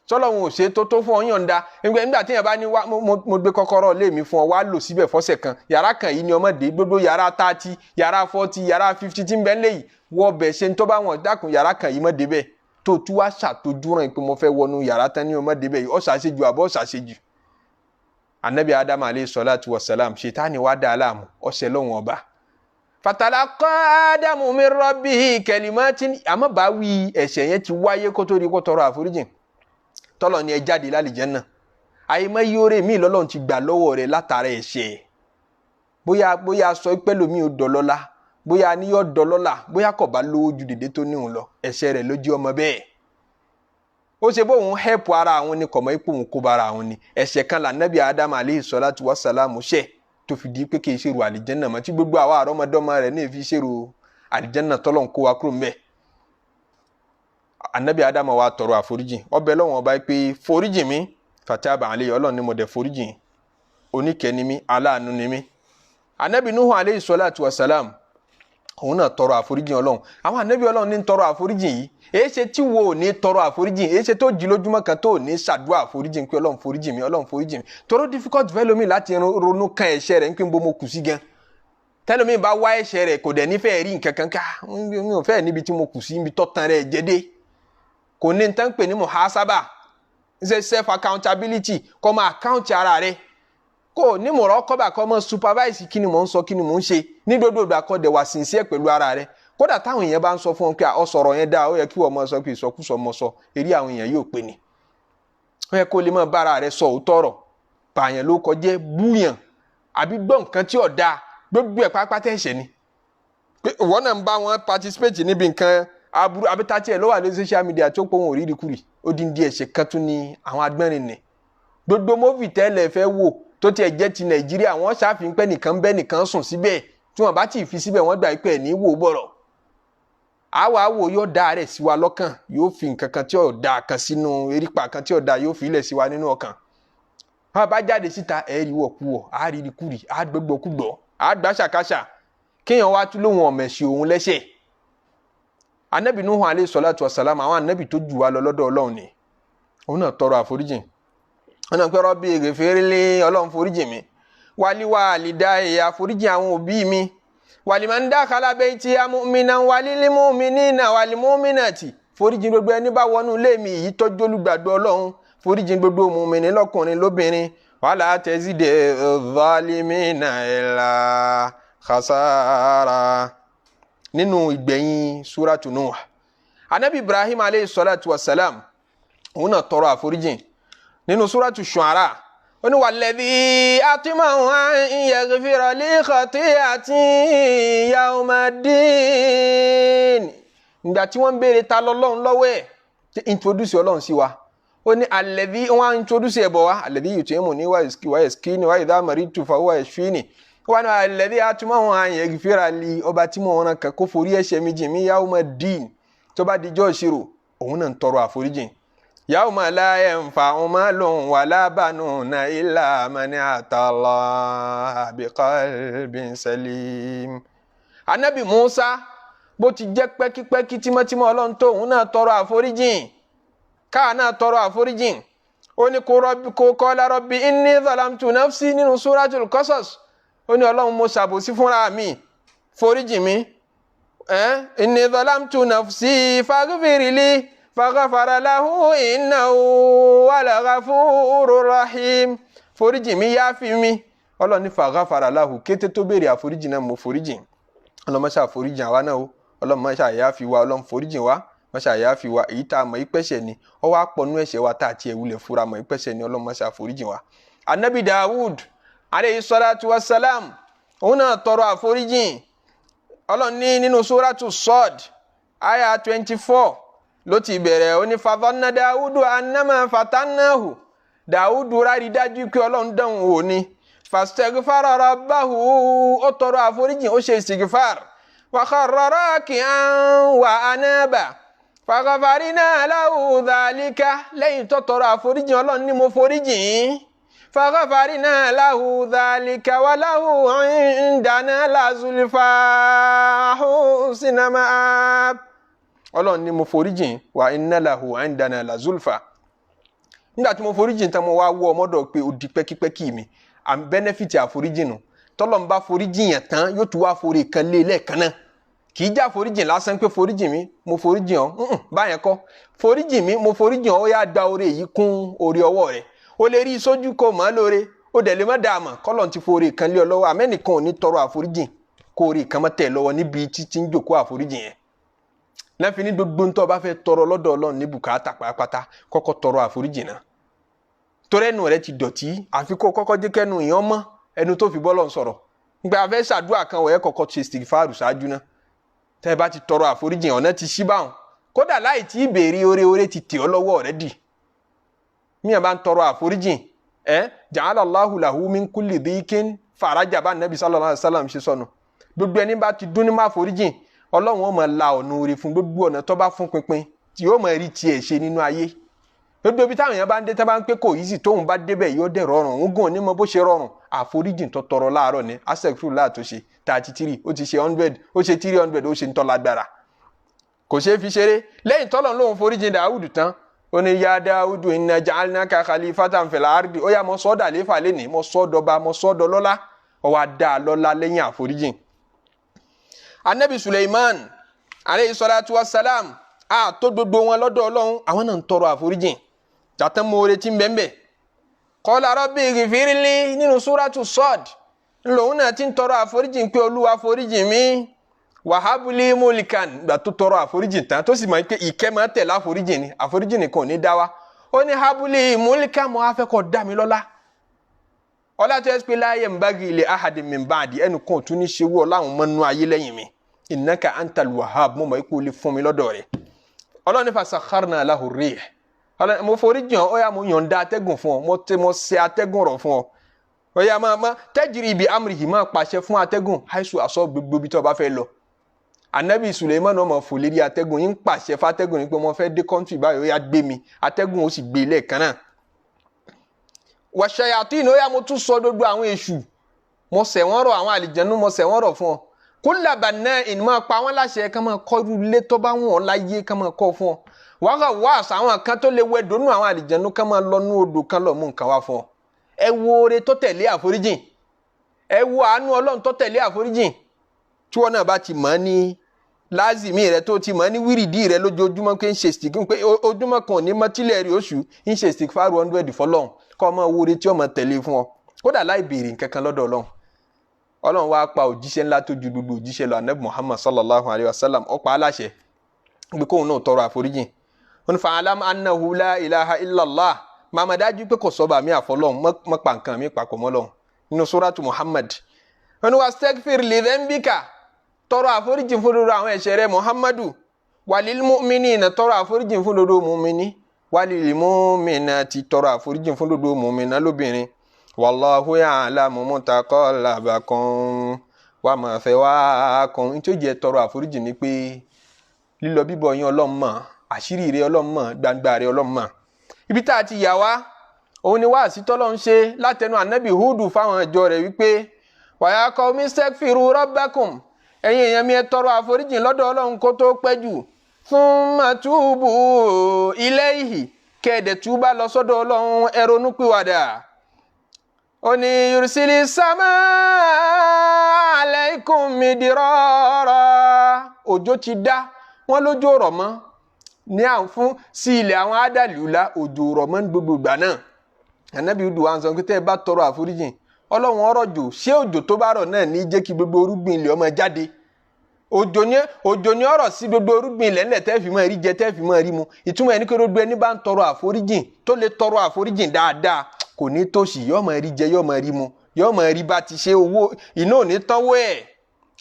sọlọ́run ò ṣe tó fún ọ yọ̀ǹda nígbà tí yẹn bá ní mo gbé kọ́kọ́rọ́ lé mi fún ọ wá lò síbẹ̀ fọ́sẹ̀ kan yàrá kan yìí ni ọmọdé gbogbo yàrá 30 yàrá 40 yàrá 50 tí ń bẹ lẹ́yìn wọ́ bẹ̀ ṣe ń tó bá wọn dákun yàrá kan yìí má débẹ̀ tó tú wá ṣàtòjú ràn pé mo fẹ́ wọnú yàrá tán ní ọmọdé bẹ́ẹ̀ ó ṣàṣejù àbọ̀ ṣàṣejù. anabi adam alayhi salatu wassalam ṣètánì wá dá aláàmú ọ̀sẹ̀ lọ́wọ́n ọba. fatalaqa adamu min rabbihi kalimatin àmọ́ bá wí ẹ̀ṣẹ̀ yẹn ti wáyé kó tó rí kó tọrọ àforíjìn tọ́lọ̀ ni ẹ jáde lálìjánnà àyèmọ́ yóò mí lọ́lọ́run ti gbà lọ́wọ́ rẹ̀ látara ẹ̀ṣẹ̀ bóyá sọ pé lómi ò dọ̀lọ́lá bóyá ní yọ dọlọ́là bóyá kò bá lówó ju dèdè tó níhun lọ ẹ̀ṣẹ̀ rẹ̀ ló jí ọmọ bẹ́ẹ̀ ó ṣe bóun hẹ́pù ara àwọn ni kọ̀mọ́ ipò òun kó bára àwọn ni ẹ̀ṣẹ̀ kan lànàbí adam aleyhi salatu wasalamu ṣẹ̀ tó fi di pé kì í ṣèrò àlìjẹ́nà mọ́ tí gbogbo àwa àrọ́mọdọ́mọ rẹ̀ ní èfi ṣèrò àlìjẹ́nà tọ́lọ̀ ń kó wa kúrò mbẹ́ anabi adam wa tọrọ àforíjìn ọbẹ̀ lọ́wọ́n ọba pé foríjìn mi fataba aleyhi ọlọ́run ni mo dẹ̀ foríjìn oníkẹ́ ni mí aláàánú ni mí anabi nuhu aleyhi salatu wasalam òun náà tọrọ àforíjìn Ọlọ́run. Àwọn ànábì Ọlọ́run ní tọrọ àforíjìn yìí èé ṣe tí wo ò ní tọrọ àforíjìn, èé ṣe tó jí lójúmọ́ kan tó ní ṣàdúrà àforíjìn pé Ọlọ́run foríjìn mi, Ọlọ́run foríjìn mi. Tọrọ difficult fẹ́ lómi láti ronú kan ẹ̀ṣẹ̀ rẹ̀ nípa mo kù sí gan. Tẹ́lómi bá wá ẹ̀ṣẹ̀ rẹ̀ kò dẹ̀ nífẹ̀ẹ́ rí nǹkan kan ká mi ò fẹ́ níbi tí mo kù sí ibi tọ́tan rẹ̀ jẹ́dé. Kò ní tán pè ní muhasaba, ṣe self accountability, kó máa account ara rẹ̀. Kò ní muraqaba kó máa supervise kí ni mò ń sọ kí ni mò ń ṣe ní gbogbo ìgbà kó dẹ̀ wà sincere pẹ̀lú ara rẹ̀. Kódà táwọn èèyàn bá ń sọ fún ọ pé ọ sọ̀rọ̀ yẹn dáa ó yẹ kí wọ́n máa sọ pé ìsọkúsọ mọ sọ eré àwọn èèyàn yóò pè ní. Ó yẹ kó lè máa bára rẹ̀ sọ òótọ́ ọ̀rọ̀, pààyàn ló kọjẹ́, búyàn àbí gbọ́ nǹkan tí ò dáa, gbogbo ẹ̀ pápátá ẹ̀ṣẹ̀ ni. Pé ìwọ náà ń bá wọn participate níbi nǹkan aburú abítátì ẹ̀ ló wà lórí social media tó pọ̀ wọn ò rí kúrì ó dín díẹ̀ ṣe kan tún ní àwọn agbẹ́rin nì. Gbogbo móvì tẹ́lẹ̀ fẹ́ wò tó tiẹ̀ jẹ́ ti Nàìjíríà wọ́n ṣàfihàn pé nìkan bẹ́ẹ̀ nìkan sùn síbẹ̀ tí wọ́n bá ti fi síbẹ̀ wọ́n gbà pé ẹ̀ ní wò bọ̀rọ̀. Àwa wò yóò dá rẹ̀ sí wa lọ́kàn, yóò fi nǹkan kan tí ò dáa kan sínú erípa kan tí ò dáa yóò fi ilẹ̀ sí wa nínú ọkàn. Wọ́n bá jáde síta ẹ̀ rí wọ̀kúwọ̀, á rí kúrì, á gbogbo kúgbọ̀, á gbà ṣàkáṣà, kéèyàn wá tún lóhun ọ̀mẹ̀ṣẹ̀ òun lẹ́ṣẹ̀. Ànábì Nuhu alayhi salatu wassalam àwọn ànábì tó jù wá lọ lọ́dọ̀ Ọlọ́run ni. Òun náà tọrọ àforíjìn. Wọ́n náà pé Rabbi ighfirli, Ọlọ́run foríjìn mi. Wali walidayya, àforíjìn àwọn òbí mi. Waliman dakhala baytiya mu'minan walil mu'minina wal mu'minati, foríjìn gbogbo ẹni bá wọnú ilé mi yìí tó jẹ́ olùgbàgbọ́ Ọlọ́run, foríjìn gbogbo mùmínì lọ́kùnrin lóbìnrin. Wala tazidi zalimina illa khasara. Nínú ìgbẹ̀yìn Suratu Nuh, Ànábì Ibrahim alayhi salatu wassalam òun náà tọrọ àforíjìn nínú Suratu Shu'ara. Ó ní walladhi atma'u an yaghfira li khati'ati yawmaddin. Nígbà tí wọ́n béèrè ta lọ́lọ́run lọ́wọ́ ẹ̀ tí introduce Ọlọ́run sí wa. Ó ní alladhi wọ́n introduce ẹ̀ bọ̀ wá alladhi yut'imuni wa yaskini wa idha maridtu fa huwa yashfini. Wọ́n ní alladhi atma'u an yaghfira li, ọba tí mo rán kan kó forí ẹ̀ṣẹ̀ mi jìn mí yawmaddin tó bá dijọ́ ìṣirò òun náà ń tọrọ àforíjìn. Yawma la yanfa'u malun wala banuna illa man ata Allah biqalbin salim. Ànábì Musa bó ti jẹ́ pẹ́kípẹ́kí tímọ́tímọ́ Ọlọ́run tó òun náà tọrọ àforíjìn. Káà náà tọrọ àforíjìn. Ó ní kó qala rabbi inni zalamtu nafsi nínú Suratul Qasas. Ó ní Ọlọ́run mo ṣàbòsí fúnra mi, foríjìn mi. Inni zalamtu nafsi faghfirli faghfara lahu innahu wal ghafurur rahim. Foríjìn mi, yááfì mi. Ọlọ́run ní faghfara lahu, kété tó béèrè àforíjìn náà mo foríjìn. Ọlọ́run má ṣe àforíjìn àwa náà o. Ọlọ́run má ṣe àyááfì wa, Ọlọ́run foríjìn wa, má ṣe àyááfì wa. Èyí tá a mọ̀ ìpẹ́ṣẹ̀ ni ó wá pọnú ẹ̀ṣẹ̀ wa tá a ti ẹ̀wulẹ̀ fúra mọ̀ ìpẹ́ṣẹ̀ ni, Ọlọ́run má ṣe àforíjìn wa. Ànábì Dawud alayhi salatu wassalam òun náà tọrọ àforíjìn. Ọlọ́run ní nínú Suratu Hud aya 24 ló ti bẹ̀rẹ̀. Ó ní fadhanna Dawudu annama fatannahu. Dawudu rárí dájú pé Ọlọ́run dánwò wò ni. Fastaghfara rabbahu, ó tọrọ àforíjìn, ó ṣe istighfar. Wa kharra raki'an wa anaba. Faghfarna lahu dhalika, lẹ́yìn tó tọrọ àforíjìn Ọlọ́run ní mo foríjìn. Faghfarna lahu dhalika wa lahu indana la zulfa husna ma'ab. Ọlọ́run ní mo foríjìn wa inna lahu indana la zulfa. Nígbà tí mo foríjìn tán mo wá wọ ọmọdọ̀ pé ó di pẹ́kípẹ́kí mi. Am benefit àforíjìn nù. Tọ́lọ́run bá foríjìn yẹn tán yóò tún wá forí kan lé lẹ́ẹ̀kan náà. Kì í já foríjìn lásán pé foríjìn mi mo foríjìn ọ́, báyẹn kọ́. Foríjìn mi mo foríjìn ọ́, ó yá gba oore yìí kún oore ọwọ́ rẹ̀. O lè rí sójú kó mọ́ lóore, ó dẹ̀ lè má dààmú kọ́lọ́n ti forí kan lé ọ lọ́wọ́. Àmẹ́nìkan ò ní tọrọ àforíjìn kó oore kan má tẹ̀ lọ́wọ́ níbi títí ń jòkó àforíjìn yẹn. Lẹ́fìn ní gbogbo ntọ́ bá fẹ́ tọrọ lọ́dọ̀ Ọlọ́run ní bùkátà pàápàá kọ́kọ́ tọrọ àforíjìn náà. Torí ẹnu rẹ ti dọ̀tí, àfi kó kọ́kọ́ jẹ́ kẹ́nu èèyàn mọ́ ẹnu tó fi bọ́lọ̀ ń sọ̀rọ̀. Nígbà afẹ́ ṣàdúrà kan wọ̀nyẹ́ kọ́kọ́ ṣe istighfaru ṣáájú náà. Tẹ́ ẹ bá ti tọrọ àforíjìn ọ̀nà ti ṣí báwọn. Kódà láì tí ìbéèrè oore ti tẹ̀ ọ́ lọ́wọ́ rẹ dì. Míyàn bá ń tọrọ àforíjìn, ja'ala Allahu lahu min kulli dhikin faraja bá Nabi sallallahu alaihi wasallam ṣe sọnù. Gbogbo ẹni bá ti dún ní má foríjìn, Ọlọ́run ó máa la ọ̀nà oore fún gbogbo ọ̀nà tó bá fún pinpin tí yóò máa rí tiẹ̀ ṣe nínú ayé. gbogbo ibi táwọn èèyàn bá ń dé tá bá ń pé kò easy tóun bá débẹ̀ yóò dẹ̀ rọrùn òun gan onímọ̀ bó ṣe rọrùn àforíjìn tó tọrọ láàárọ̀ ni astaghfirullah tó ṣe 33 ó ti ṣe 100 ó ṣe 300 ó ṣe ń tọ́ lágbára kò ṣeé fi ṣeré lẹ́yìn tọ́lọ̀ lóun foríjìn Dáúdù tán ó ní ya Dáúdù inna ja'alnaka khalifatan fil ardi ó yá mo sọ́dà léfà lẹ́nìí mo sọ́dọ̀ba mo sọ́dọ̀ lọ́lá ó wá dá lọ́lá lẹ́yìn àforíjìn. Anabi Suleiman aleyhi salatu wa salam tó gbogbo wọn lọ́dọ̀ Ọlọ́run àwọn náà ń tọrọ àforíjìn jàtán mo retí bẹ́ẹ̀ qala rabbi ghfirli nínú suratu Sad lòun náà ti ń tọrọ àforíjìn pé Olúwa àforíjìn mi wàhábùlì mọ́lìkan gbà tó tọrọ àforíjìn tán tó sì máa ń pé ìkẹ́ máa tẹ̀lé àforíjìn ni àforíjìn nìkan ò ní dá wa ó ní hábùlì mọ́lìkan mọ́ afẹ́kọ̀ọ́ dá mi lọ́lá ọlá tó yẹ pé láyé ń bági ilẹ̀ ahadin min ba'di ẹnu kan tún ní ṣe wú ọláhùn mọ́nú ayé lẹ́yìn mi innaka antal wahhab mo mọ̀ ipò lè fún mi lọ́dọ̀ rẹ̀ ọlọ́ni fasakharna lahu rih mo foríjìn ó yá mo yọ̀ǹda atẹ́gùn fún ọ mo ṣe atẹ́gùn rọ̀ fún ọ ó yá máa tajri bi amrihi máa pàṣẹ fún atẹ́gùn haisu asọ́ gbogbo bí tó bá fẹ́ lọ Anabi Suleiman ọmọ fò lérí atẹ́gùn yín pàṣẹ fátẹ́gùn ní pé mo fẹ́ dé kọ́ńtì báyìí ó yá gbé mi atẹ́gùn ó sì gbé lẹ́ẹ̀kan náà wàṣẹyàtìn ó yá mo tún sọ gbogbo àwọn èṣù mo ṣẹ̀ wọ́n rọ̀ àwọn àlìjẹnú mo ṣẹ̀ wọ́n rọ̀ fún ọ kulla banna'in máa pa wọ́n láṣẹ ká máa kọ́ irú ilé tó bá wọn láyé ká máa kọ́ fún ọ wàhálà wàásù àwọn kan tó lè wẹ dónú àwọn àlìjẹnú ká máa lọ nú odò kan lọ mú nǹkan wá fún ọ ẹ wo oore tó tẹ̀lé àforíjìn ẹ wo àánú Ọlọ́run tó tẹ̀lé àforíjìn tí wọn náà bá ti mọ̀ ní lázìmí rẹ tó ti mọ̀ ní wíìrìdì rẹ lójoojúmọ́ pé ń ṣe stick pé ojúmọ́ kan ní mọ́tílẹ̀ rí oṣù ń ṣe stick 500 fọlọ́run kọ́ ọmọ wúre tí ọmọ tẹ̀lé fún ọ kódà láì béèrè nǹkan kan lọ́dọ̀ Ọlọ́run Ọlọ́run wá pa òjíṣẹ́ ńlá tó ju gbogbo òjíṣẹ́ lọ Ànábì Muhammad sallallahu alayhi wa sallam ó pa á láṣẹ pé kóun náà tọrọ àforíjìn wọn fa alam annahu la ilaha illallah máa dájú pé kò sọ́ba mi àfọlọ́run mọ́ pa nǹkan mi papọ̀ mọ́ Ọlọ́run nínú suratu Muhammad wọn wá astaghfir li dhanbika tọrọ àforíjìn fún dodo àwọn ẹ̀ṣẹ̀ rẹ̀ Muhammadu walil mu'minina tọrọ àforíjìn fún dodo mu'mini walil mu'minati tọrọ àforíjìn fún dodo mu'mina lóbìnrin wallahu ya'lamu mutaqallabakum wa mathwaakum tí ó jẹ́ tọrọ àforíjìn ni pé lílọ bíbọ̀ yín Ọlọ́run mọ̀ àṣírí rẹ̀ Ọlọ́run mọ̀ gbangba rẹ̀ Ọlọ́run mọ̀ ibi tá a ti yà wá òun ni wáàsí tọ́lọ́run ṣe látẹnu Ànábì Húdù fáwọn ìjọ rẹ̀ wípé wa ya qawmi istaghfiru rabbakum ẹ̀yin èèyàn mi ẹ tọrọ àforíjìn lọ́dọ̀ Ọlọ́run kó tó pẹ́ jù thumma tubu ilayhi kẹ́ẹ̀dẹ̀ túbá lọ sọ́dọ̀ Ọlọ́run ẹ ronú pìwàdà ó ní yursili samaa alaykum midrara òjò ti dá wọn lójú ọ̀rọ̀ mọ́ ní à ń fún sí ilẹ̀ àwọn ádàlúlá òjò ọ̀rọ̀ mọ́ ní gbogbo ìgbà náà Ànábì Húdù wa ń sọ pé tẹ́ ẹ bá tọrọ àforíjìn Ọlọ́run ọ̀rọ̀ jò ṣé òjò tó bá rọ̀ náà ní jẹ́ kí gbogbo orúgbìn ilẹ̀ ọmọ jáde òjò ní ọ̀rọ̀ sí gbogbo orúgbìn ilẹ̀ ńlẹ̀ tẹ́ fi máa rí jẹ tẹ́ fi máa rí mu ìtumọ̀ ẹni pé gbogbo ẹni bá ń tọrọ àforíjìn tó lè tọrọ àforíjìn dáadáa kò ní tòṣì yóò máa rí jẹ yóò máa rí mu yóò máa rí bá ti ṣe owó iná ò ní tánwó ẹ̀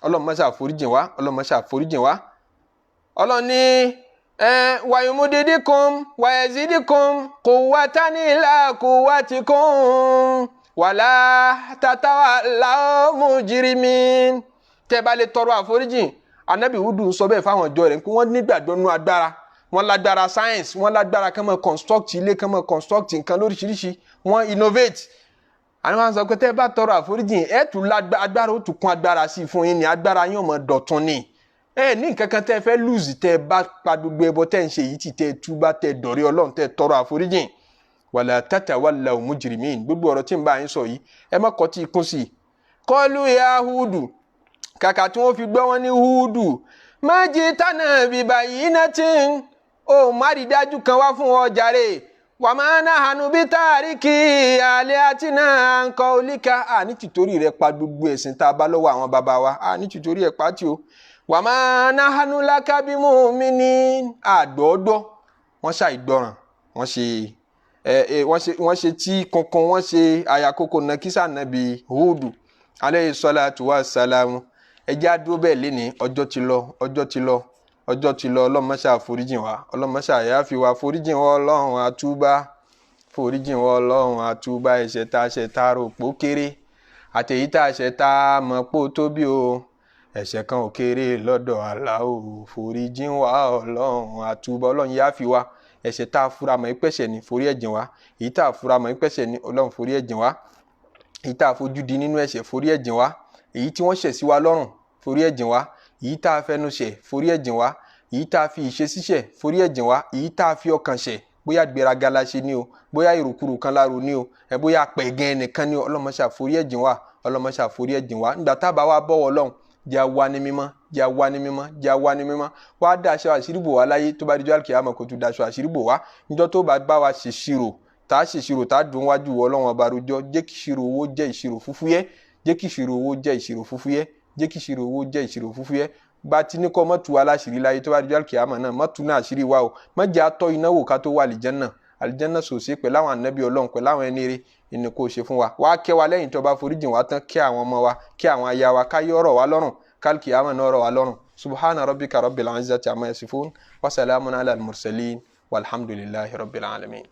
Ọlọ́run má ṣe àforíjìn wá Ọlọ́run má ṣe àforíjìn wá Ọlọ́run ní wayumudidikum wayazidikum quwwatan ila quwwatikum wàlá tatawallaw mujrimin tẹ́ bá lè tọrọ àforíjìn Ànábì Húdù sọ bẹ́ẹ̀ fáwọn ọjọ́ rẹ̀ pé wọ́n nígbàgbọ́ nínú agbára wọ́n lágbára science wọ́n lágbára kán máa construct ilé kán máa construct nǹkan lóríṣiríṣi wọ́n innovate àwọn sọ pé tẹ́ bá tọrọ àforíjìn ẹ̀ tún agbára ó tún kún agbára sí fún yín ní agbára yín ó máa dọ̀tun ni ẹ ní nǹkan kan tẹ́ fẹ́ lose tẹ́ bá pa gbogbo ẹbọ tẹ́ ń ṣe yìí tí tẹ́ túbá tẹ́ dọ̀rẹ́ Ọlọ́run tẹ́ tọrọ àforíjìn wàlá tatawallaw mujrimin gbogbo ọ̀rọ̀ tí ń bá yín sọ yìí ẹ má kọ́ tí ikún sí i qalu ya Húdù kàkà tí wọ́n fi gbọ́ wọn ní Húdù má jitana bi bayyinatin ó má rí dájú kan wá fún ọ jàre wa ma nahanu bi tariki alihatina an qawlika ní tìtorí rẹ̀ pa gbogbo ẹ̀sìn tá a bá lọ́wọ́ àwọn bàbá wa ní tìtorí ẹ̀ pàtì o wa ma nahanu laka bi mu'minin àgbọ̀ọ́dọ́ wọ́n ṣàìgbọràn wọ́n ṣe tí kankan wọ́n ṣe àyàkókò nàkísà Ànábì Húdù alayhi salatu wa salamu ẹjẹ́ àdúró bẹ́ẹ̀ léni ọjọ́ ti lọ Ọlọ́run má ṣe àforíjìn wa Ọlọ́run má ṣe àyàfi wa foríjìn wa Ọlọ́run àtúbá foríjìn wa Ọlọ́run àtúbá ẹ̀ṣẹ̀ tá a ṣẹ̀ tá a rò pó kéré àtẹ̀yí tá a ṣẹ̀ tá a mọ̀ pó tóbi o ẹ̀ṣẹ̀ kan ò kéré lọ́dọ̀ Allah o foríjìn wa Ọlọ́run àtúbá Ọlọ́run yáfi wa ẹ̀ṣẹ̀ tá a fura mọ̀ pẹ́ṣẹ̀ ni forí ẹ̀jìn wa èyí tá a fura mọ̀ pẹ́ṣẹ̀ ni Ọlọ́run forí ẹ̀jìn wa èyí tá a fojú di nínú ẹ̀ṣẹ̀ forí ẹ̀jìn wa èyí tí wọ́n ṣẹ̀ sí wa lọ́rùn forí ẹ̀jìn wa èyí tá a fẹnu ṣẹ̀ forí ẹ̀jìn wa èyí tá a fi ìṣesí ṣẹ̀ forí ẹ̀jìn wa èyí tá a fi ọkàn ṣẹ̀ bóyá gbéraga la ṣe ni o bóyá ìrùkúrù kan la rò ni o bóyá pẹ̀gàn ẹnìkan ni o Ọlọ́run má ṣe forí ẹ̀jìn wa Ọlọ́run má ṣe forí ẹ̀jìn wa nígbà tá a bá wa bọ̀wọ̀ Ọlọ́run jẹ́ wá ní mímọ́ jẹ́ wá ní mímọ́ jẹ́ wá ní mímọ́ wá dá aṣọ àṣírí bò wá láyé tó bá dijọ́ àlùkìyámà kó tún dá aṣọ àṣírí bò wá níjọ́ tó bá bá wa ṣèṣirò tá a ṣèṣirò tá a dùn wájú Ọlọ́run ọba rojọ́ jẹ́ kí ìṣirò owó jẹ́ ìṣirò fúfúyẹ́ jẹ́ kí ìṣirò owó jẹ́ ìṣirò fúfúyẹ́ jẹ́ kí ìṣirò owó jẹ́ ìṣirò fúfúyẹ́ bá ti ní kọ́ mọ́tò aláṣírí láyé tó bá dijọ́ àlùkìyámà náà mọ́tò náà àṣírí wa o má jẹ́ àtọ́ iná wò ká tó wà àlìjẹ́nnà sòsí pẹ̀lú àwọn ànábì Ọlọ́run pẹ̀lú àwọn ẹni rere ìní kò ṣe fún wa wá kẹ́ wa lẹ́yìn tó bá foríjìn wa tán kẹ́ àwọn ọmọ wa kẹ́ àwọn aya wa káyé ọ̀rọ̀ wa lọ́rùn kálkìyámà náà ọ̀rọ̀ wa lọ́rùn subhana rabbika rabbil izzati amma yasifun wa salamun ala al-mursalin walhamdulillahi rabbil alamin.